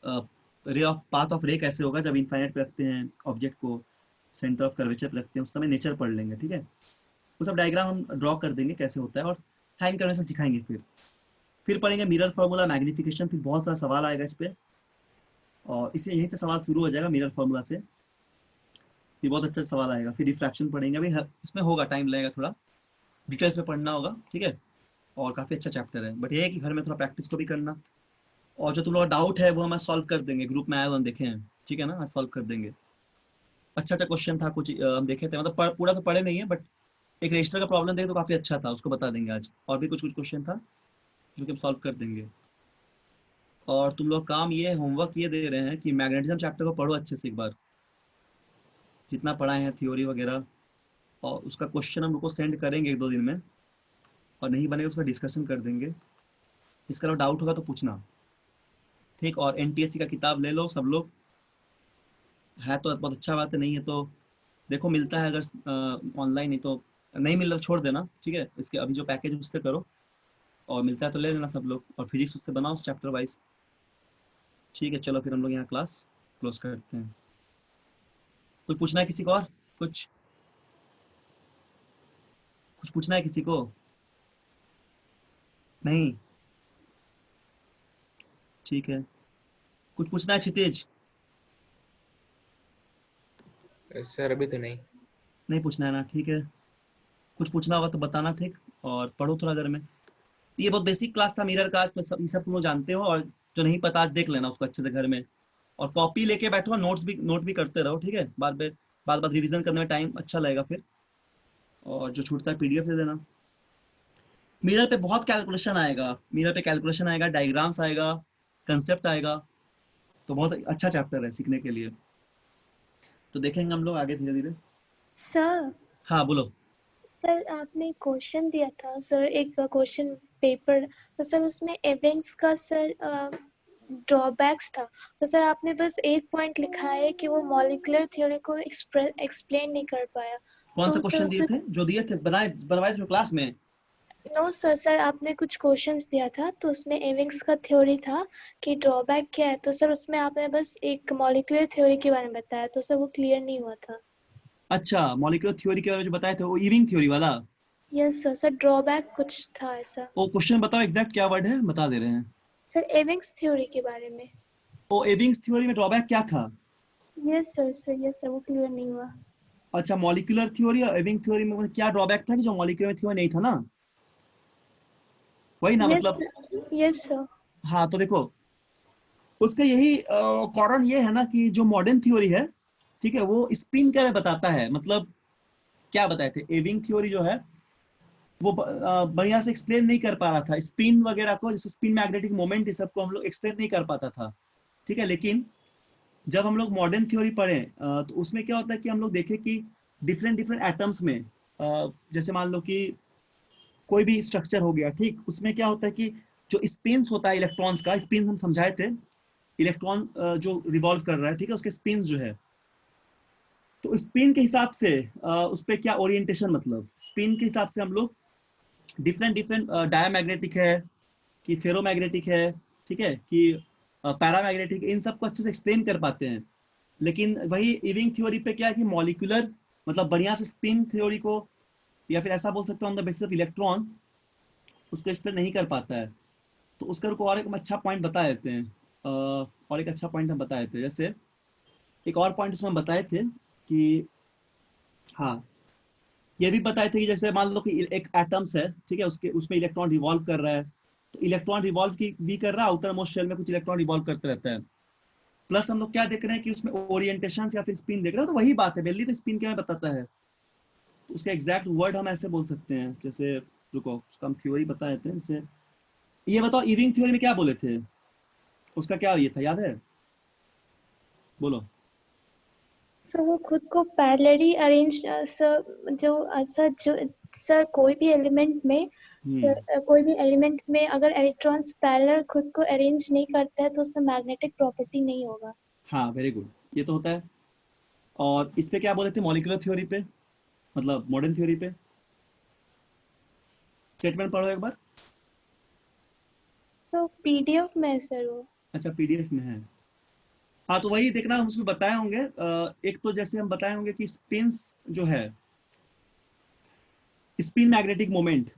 रे ऑफ पाथ ऑफ रे कैसे होगा जब इनफाइनाइट पे रखते हैं ऑब्जेक्ट को, सेंटर ऑफ कर्वेचर पे रखते हैं, उस समय नेचर पढ़ लेंगे, ठीक है। वो सब डायग्राम हम ड्रॉ कर देंगे कैसे होता है, और साइन कन्वेंशन सिखाएंगे, फिर पढ़ेंगे मिरर फार्मूला, मैग्निफिकेशन, फिर बहुत सारा सवाल आएगा इस पे, और इसे यहीं से सवाल शुरू हो जाएगा मिरर फार्मूला से, ये बहुत अच्छा सवाल आएगा। फिर रिफ्रैक्शन पढ़ेंगे, अभी इसमें होगा टाइम लगेगा, थोड़ा डिटेल्स में पढ़ना होगा, ठीक है। और काफी अच्छा चैप्टर है, बट ये है कि घर में थोड़ा प्रैक्टिस को भी करना, और जो तुम लोग डाउट है वो हम सॉल्व कर देंगे, ग्रुप में आए हम देखे हैं, ठीक है ना, आज सॉल्व कर देंगे। अच्छा अच्छा क्वेश्चन था कुछ, हम देखे थे, मतलब पूरा तो पढ़े नहीं है, बट एक रजिस्टर का प्रॉब्लम देखे तो काफी अच्छा था, उसको बता देंगे आज। और भी कुछ कुछ क्वेश्चन था जो कि हम सॉल्व कर देंगे। और तुम लोग काम ये होमवर्क ये दे रहे हैं कि मैग्नेटिज्म चैप्टर को पढ़ो अच्छे से एक बार, जितना पढ़ाए हैं थ्योरी वगैरह, और उसका क्वेश्चन हम लोग को सेंड करेंगे 1-2 दिन में, और नहीं बनेगा उसका डिस्कशन कर देंगे। इसका डाउट होगा तो पूछना, ठीक। और एनटीएससी का किताब ले लो सब लोग, है तो बहुत अच्छा बात है, नहीं है तो देखो मिलता है, अगर ऑनलाइन नहीं तो नहीं मिल रहा छोड़ देना, ठीक है। इसके अभी जो पैकेज उससे करो, और मिलता है तो ले लेना सब लोग, और फिजिक्स उससे बनाओ चैप्टर वाइज, ठीक है। चलो फिर हम लोग यहाँ क्लास क्लोज करते हैं। कुछ पूछना है किसी को और? कुछ कुछ पूछना है किसी को? नहीं, ठीक है। कुछ पूछना है क्षितिज? सर अभी तो नहीं। नहीं पूछना है ना, ठीक है। कुछ पूछना होगा तो बताना, ठीक। और पढ़ो थोड़ा घर में। ये बहुत बेसिक क्लास था मिरर का, तो सब ये सब तुम लोग जानते हो, और जो नहीं पता आज देख लेना उसको अच्छे से घर में, और कॉपी लेके बैठो, नोट भी करते रहो, ठीक है। बाद रिवीजन करने में टाइम अच्छा लगेगा फिर, और जो छूटता है पीडीएफ दे देना। मिरर पे बहुत कैलकुलेशन आएगा, मिरर पे कैलकुलेशन आएगा, डायग्राम्स आएगा, कंसेप्ट आएगा, तो बहुत अच्छा चैप्टर है सीखने के लिए। तो देखेंगे हम लोग आगे धीरे धीरे। सर हाँ बोलो। सर आपने क्वेश्चन दिया था सर, एक क्वेश्चन पेपर, तो सर उसमें इवेंट्स का सर ड्रॉबैक्स था, तो सर आपने बस एक पॉइंट लिखा है कि वो मॉलिक्यूलर थ्योरी को एक्सप्लेन नहीं कर पाया। कौन सा तो क्वेश्चन सर दिए थे, जो दिए थे बनवाए थे क्लास में? नो सर, सर आपने कुछ क्वेश्चंस दिया था, तो उसमें इवेंट्स का थ्योरी था कि ड्रॉबैक क्या है, तो सर उसमें आपने बस एक मॉलिक्यूलर थ्योरी के बारे में बताया, तो सर वो क्लियर नहीं हुआ था। अच्छा, मॉलिक्यूलर थ्योरी के बारे में जो बताए थे वो इविंग थ्योरी वाला? यस सर, सर ड्रॉबैक कुछ था ऐसा। वो क्वेश्चन बताओ एग्जैक्ट क्या वर्ड है, बता दे रहे हैं। सर इवेंट्स थ्योरी के बारे में। वो एविंग्स थ्योरी में ड्रॉबैक क्या था? Yes sir, sir yes sir, वो क्लियर नहीं हुआ। अच्छा, मॉलिक्यूलर थ्योरी और एविंग थ्योरी में मतलब क्या ड्रॉबैक था कि जो मॉलिक्यूलर थ्योरी नहीं था ना, वही ना यस मतलब? Yes sir. हाँ तो देखो, उसका यही कारण ये है ना कि जो मॉडर्न थ्योरी है, ठीक है, वो स्पिन का बताता है। मतलब क्या बताए थे, एविंग थ्योरी जो है वो बढ़िया से एक्सप्लेन नहीं कर पा रहा था स्पिन वगैरह को, जैसे स्पिन मैग्नेटिक मोमेंट, इस सबको हम लोग एक्सप्लेन नहीं कर पाता था, ठीक है। लेकिन जब हम लोग मॉडर्न थ्योरी पढ़े तो उसमें क्या होता है कि हम लोग देखें कि डिफरेंट डिफरेंट एटम्स में, जैसे मान लो कि कोई भी स्ट्रक्चर हो गया, ठीक, उसमें क्या होता है कि जो स्पिन्स होता है इलेक्ट्रॉन्स का, स्पिन हम समझाए थे, इलेक्ट्रॉन जो रिवॉल्व कर रहा है, ठीक है, उसके स्पिन जो है, तो स्पिन के हिसाब से उस पर क्या ओरिएंटेशन, मतलब स्पिन के हिसाब से हम लोग डिफरेंट डिफरेंट डायमैग्नेटिक है कि फेरोमैग्नेटिक है, ठीक है, कि पैरामैग्नेटिक, इन सबको अच्छे से एक्सप्लेन कर पाते हैं। लेकिन वही इविंग थ्योरी पे क्या है कि मॉलिक्यूलर, मतलब बढ़िया से स्पिन थ्योरी को, या फिर ऐसा बोल सकते हो on the basis of electron, उसको एक्सप्लेन नहीं कर पाता है। तो उसका रुको और एक अच्छा पॉइंट बता देते हैं, और एक अच्छा पॉइंट हम बता देते हैं। जैसे एक और पॉइंट इसमें हम बताए थे कि, हाँ, ये भी बताए थे कि जैसे मान लो कि एक एटम्स है, ठीक है, उसके उसमें इलेक्ट्रॉन रिवॉल्व कर रहा है, तो इलेक्ट्रॉन रिवॉल्व की भी कर रहा है, आउटर मोस्ट शेल में कुछ इलेक्ट्रॉन रिवॉल्व करते रहता है। प्लस हम लोग क्या देख रहे हैं कि उसमें ओरिएंटेशन या फिर स्पिन देख रहे हैं, तो वही बात है, बेली तो स्पिन क्या बताता है, तो उसका एग्जैक्ट वर्ड हम ऐसे बोल सकते हैं। जैसे रुको उसका हम थ्योरी बता देते हैं। जैसे ये बताओ इविंग थ्योरी में क्या बोले थे, उसका क्या ये था, याद है? बोलो। सर वो खुद को पैरेलली अरेंज, सर जो सर जो सर कोई भी एलिमेंट में, सर कोई भी एलिमेंट में अगर इलेक्ट्रॉन्स पैरेलल खुद को अरेंज नहीं करते हैं तो उसमें मैग्नेटिक प्रॉपर्टी नहीं होगा। हाँ वेरी गुड, ये तो होता है। और इस पे क्या बोले थे मॉलिक्यूलर थ्योरी पे, मतलब मॉडर्न थ्योरी पे? स्टेटमेंट पढ़ो एक बार। तो पीडीएफ में है सर वो। अच्छा पीडीएफ में है, हाँ तो वही देखना, हम उसमें बताए होंगे। एक तो जैसे हम बताए होंगे कि स्पिन्स जो है, स्पिन मैग्नेटिक मोमेंट,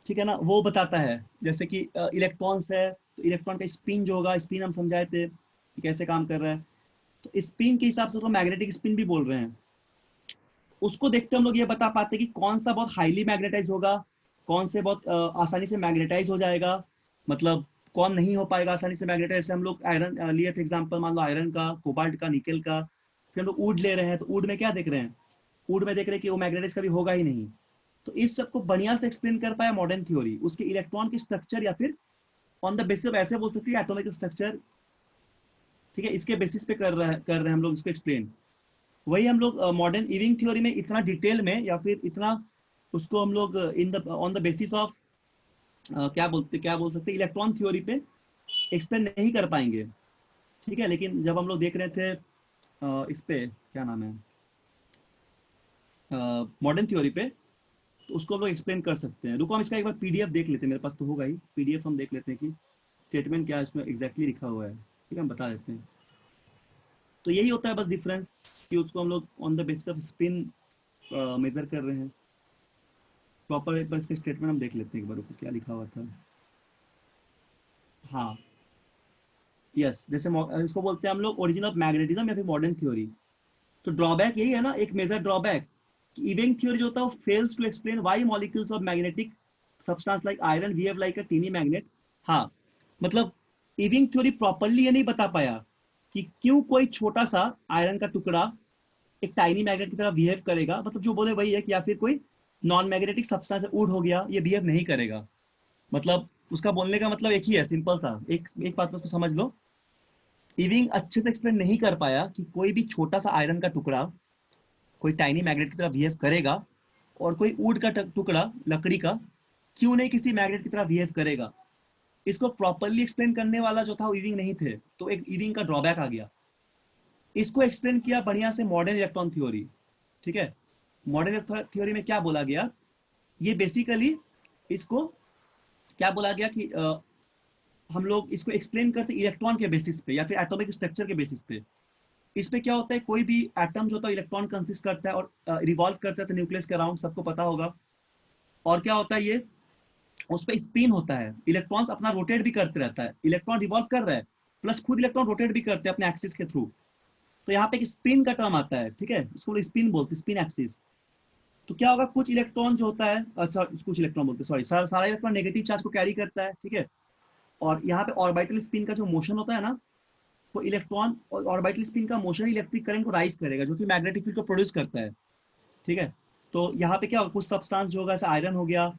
ठीक है ना, वो बताता है। जैसे कि इलेक्ट्रॉन्स है, तो इलेक्ट्रॉन का स्पिन जो होगा, स्पिन हम समझाए थे कि कैसे काम कर रहा है, तो स्पिन के हिसाब से तो मैग्नेटिक स्पिन भी बोल रहे हैं। उसको देखते हम लोग ये बता पाते कि कौन सा बहुत हाईली मैग्नेटाइज होगा, कौन से बहुत आसानी से मैग्नेटाइज हो जाएगा, मतलब कौन नहीं हो पाएगा आसानी से मैग्नेटाइज। जैसे हम लोग आयरन लिए थे एग्जांपल, मान लो आयरन का, कोबाल्ट का, निकेल का। फिर हम लोग वुड ले रहे हैं, तो वुड में क्या देख रहे हैं, वुड में देख रहे हैं कि वो मैग्नेटाइज कभी होगा ही नहीं। तो इस सबको बढ़िया से एक्सप्लेन कर पाया मॉडर्न थ्योरी, उसके इलेक्ट्रॉन की स्ट्रक्चर, या फिर ऑन द बेसिस ऑफ, ऐसे बोल सकते हैं एटॉमिक स्ट्रक्चर, ठीक है, इसके बेसिस पे कर रहे हैं हम लोग इसको एक्सप्लेन। वही हम लोग मॉडर्न इविंग थ्योरी में इतना डिटेल में, या फिर इतना उसको हम लोग in the on the basis of क्या बोल सकते हैं इलेक्ट्रॉन थ्योरी पे एक्सप्लेन नहीं कर पाएंगे, ठीक है। लेकिन जब हम लोग देख रहे थे इस पे क्या नाम है, मॉडर्न थ्योरी पे, तो उसको हम लोग एक्सप्लेन कर सकते हैं। रुको हम इसका एक बार पीडीएफ देख लेते हैं, मेरे पास तो होगा ही पीडीएफ, हम देख लेते हैं कि स्टेटमेंट क्या है इसमें एग्जैक्टली लिखा हुआ है, ठीक है, हम बता देते हैं। तो यही होता है बस डिफरेंस, कि उसको हम लोग on the basis of spin measure कर रहे हैं। प्रॉपर एक बार इसका स्टेटमेंट हम देख लेते हैं एक बार, ऊपर क्या लिखा हुआ था। हाँ यस, जैसे इसको बोलते हैं हम लोग ओरिजिन ऑफ मैग्नेटिज्म या फिर मॉडर्न थ्योरी। तो ड्रॉबैक यही है ना, एक मेजर ड्रॉबैक, इविंग थ्योरी जो होता है वो fails to explain why molecules of magnetic substance like iron behave like a tiny magnet. हाँ, मतलब इविंग थ्योरी प्रॉपर्ली ये नहीं बता पाया कि क्यों कोई छोटा सा आयरन का टुकड़ा एक टाइनी मैग्नेट की तरह बिहेव करेगा। मतलब जो बोले वही है कि या फिर कोई नॉन मैग्नेटिक सब्सटेंस वुड हो गया, ये बिहेव नहीं करेगा। मतलब उसका बोलने का मतलब एक ही है, सिंपल सा, एक बात को समझ लो। इविंग अच्छे से एक्सप्लेन नहीं कर पाया कि कोई भी छोटा सा आयरन का टुकड़ा कोई टाइनी मैग्नेट की तरह बिहेव करेगा, और कोई वुड का टुकड़ा लकड़ी का क्यों नहीं किसी मैग्नेट की तरह बिहेव करेगा। इसको प्रॉपर्ली एक्सप्लेन करने वाला जो था वो इविंग नहीं थे, तो एक इविंग का ड्रॉबैक आ गया। इसको एक्सप्लेन किया बढ़िया से मॉडर्न इलेक्ट्रॉन थ्योरी, ठीक है। मॉडर्न थ्योरी में क्या बोला गया, ये बेसिकली इसको क्या बोला गया कि हम लोग इसको एक्सप्लेन करते इलेक्ट्रॉन के बेसिस पे या फिर एटॉमिक स्ट्रक्चर के बेसिस पे। इस पे क्या होता है, कोई भी एटम जो होता है इलेक्ट्रॉन कंसिस्ट करता है और रिवॉल्व करता है तो न्यूक्लियस के अराउंड, सबको पता होगा। और क्या होता है ये, उस पर स्पिन होता है, इलेक्ट्रॉन्स अपना रोटेट भी करते रहता है, इलेक्ट्रॉन रिवॉल्व कर रहा है प्लस खुद इलेक्ट्रॉन रोटेट भी करते हैं अपने एक्सिस के थ्रू। तो यहाँ पे एक स्पिन का टर्म आता है, ठीक है, इसको स्पिन बोलते हैं, स्पिन एक्सिस। तो क्या होगा, कुछ इलेक्ट्रॉन जो होता है कुछ इलेक्ट्रॉन बोलते हैं, सॉरी, सारा इलेक्ट्रॉन नेगेटिव चार्ज को कैरी करता है, ठीक है। और यहाँ पे ऑर्बिटल स्पिन का जो मोशन होता है ना, वो इलेक्ट्रॉन और ऑर्बिटल स्पिन का मोशन इलेक्ट्रिक करंट को राइज करेगा, जो कि मैग्नेटिक फील्ड को प्रोड्यूस करता है, ठीक है। तो यहाँ पे क्या होगा, कुछ सब्सटेंस जो होगा, जैसे आयरन हो गया,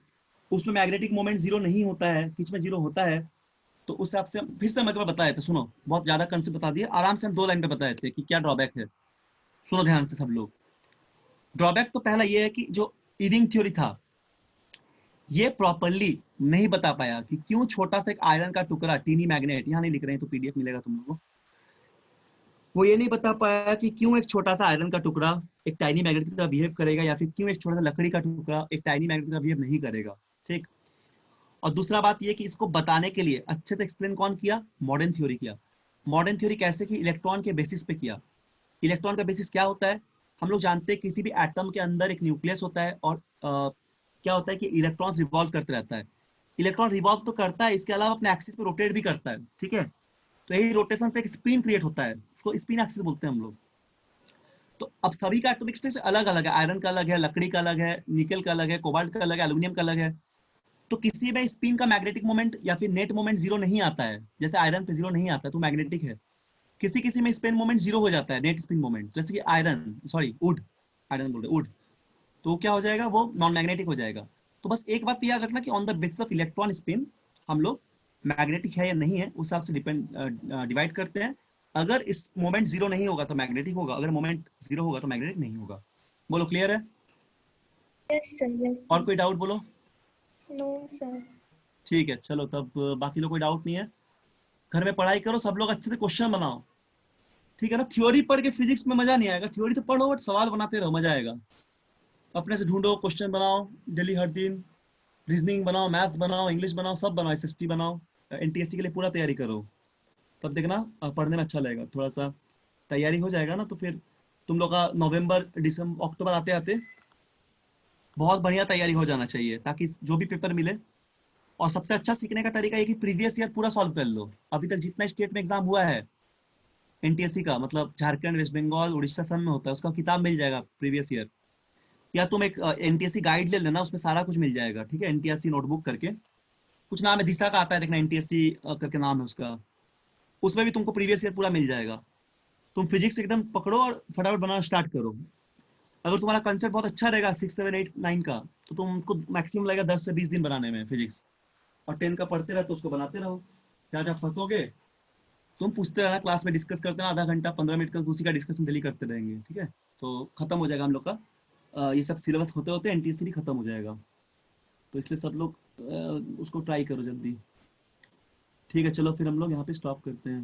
उसमें मैग्नेटिक मोमेंट जीरो नहीं होता है, बीच में जीरो होता है। तो उस हिसाब से फिर से मैं बता देते, सुनो, बहुत ज्यादा कंसेप्ट बता दिया, आराम से हम 2 लाइन पे बता देते कि क्या ड्रॉबैक है। सुनो ध्यान से सब लोग। ड्रॉबैक तो पहला ये है कि जो इविंग थ्योरी था ये प्रॉपर्ली नहीं बता पाया कि क्यों छोटा सा एक आयरन का टुकड़ा, टीनी मैग्नेट, यहाँ नहीं लिख रहे हैं तो पीडीएफ मिलेगा तुम लोगों को, वो ये नहीं बता पाया कि क्यों एक छोटा सा आयरन का टुकड़ा एक टाइनी मैग्नेट की तरह बिहेव करेगा, या फिर क्यों एक छोटा सा लकड़ी का टुकड़ा एक टाइनी मैग्नेट की तरह बिहेव नहीं करेगा, ठीक। और दूसरा बात ये कि इसको बताने के लिए अच्छे से एक्सप्लेन कौन किया, मॉडर्न थ्योरी किया। मॉडर्न थ्योरी कैसे कि इलेक्ट्रॉन के बेसिस पे किया। इलेक्ट्रॉन का बेसिस क्या होता है, हम लोग जानते हैं किसी भी एटम के अंदर एक न्यूक्लियस होता है, और क्या होता है कि इलेक्ट्रॉन्स रिवॉल्व करते रहता है। इलेक्ट्रॉन रिवॉल्व तो करता है, इसके अलावा अपने एक्सिस पे रोटेट भी करता है, ठीक है। तो यही रोटेशन से एक स्पिन क्रिएट होता है, इसको स्पिन एक्सिस बोलते हैं हम लोग। तो अब सभी का एटॉमिक स्ट्रक्चर अलग अलग है, आयरन का अलग है, लकड़ी का अलग है, निकल का अलग है, कोबाल्ट का अलग है, एल्यूमिनियम का अलग है। तो किसी में स्पिन का मैग्नेटिक मोमेंट या फिर नेट मोमेंट जीरो नहीं आता है, जैसे आयरन पे जीरो नहीं आता है तो मैग्नेटिक है। किसी किसी में स्पिन मोमेंट जीरो हो जाता है, नेट स्पिन मोमेंट, जैसे कि वुड, आयरन बोल रहे वुड, तो क्या हो जाएगा, वो नॉन मैग्नेटिक हो जाएगा। तो बस एक बात याद रखना कि on the basis of electron spin हम लोग मैग्नेटिक है या नहीं है उस हिसाब से डिवाइड करते हैं। अगर इस मोमेंट जीरो नहीं होगा तो मैग्नेटिक होगा, अगर मोमेंट जीरो होगा तो मैग्नेटिक नहीं होगा। बोलो क्लियर है? यस सर, यस और कोई डाउट बोलो? No sir. ठीक है, चलो तब बाकी लोग कोई डाउट नहीं है। घर में पढ़ाई करो सब लोग, अच्छे से क्वेश्चन बनाओ, ठीक है ना। थ्योरी पढ़ के फिजिक्स में मजा नहीं आएगा, थ्योरी तो पढ़ो बट सवाल बनाते रहो, मजा आएगा। अपने से ढूंढो, क्वेश्चन बनाओ डेली, हर दिन रीजनिंग बनाओ, मैथ्स बनाओ, इंग्लिश बनाओ, सब बनाओ, एसएसटी बनाओ, एनटीएससी के लिए पूरा तैयारी करो। तब देखना पढ़ने में अच्छा लगेगा, थोड़ा सा तैयारी हो जाएगा ना तो फिर तुम लोग का नवंबर दिसंबर अक्टूबर आते आते बहुत बढ़िया तैयारी हो जाना चाहिए, ताकि जो भी पेपर मिले। और सबसे अच्छा सीखने का तरीका ये कि प्रीवियस ईयर पूरा सॉल्व कर लो। अभी तक जितना स्टेट में एग्जाम हुआ है एनटीएससी का, मतलब झारखंड, वेस्ट बंगाल, उड़ीसा सब में होता है, उसका किताब मिल जाएगा प्रीवियस ईयर, या तुम एक एनटीएससी गाइड ले लेना, उसमें सारा कुछ मिल जाएगा, ठीक है, एनटीएससी नोटबुक करके। कुछ नाम है, दिशा का आता है देखना, एनटीएससी करके नाम है उसका, उसमें भी तुमको प्रीवियस ईयर पूरा मिल जाएगा। तुम फिजिक्स एकदम पकड़ो और फटाफट बनाना स्टार्ट करो। अगर तुम्हारा कंसेप्ट बहुत अच्छा रहेगा 6, 7, 8, 9 का, तो तुमको मैक्सिमम लगेगा 10 से 20 दिन बनाने में फिजिक्स, और 10 का पढ़ते रहो तो उसको बनाते रहो। क्या क्या फंसोगे तुम पूछते रहना, क्लास में डिस्कस करते रहना, आधा घंटा 15 मिनट का उसी का डिस्कशन डेली करते रहेंगे, ठीक है। तो खत्म हो जाएगा हम लोग का ये सब सिलेबस होते होते एनटीएससी भी खत्म हो जाएगा, तो इसलिए सब लोग उसको ट्राई करो जल्दी। ठीक है, चलो फिर हम लोग यहाँ पे स्टॉप करते हैं।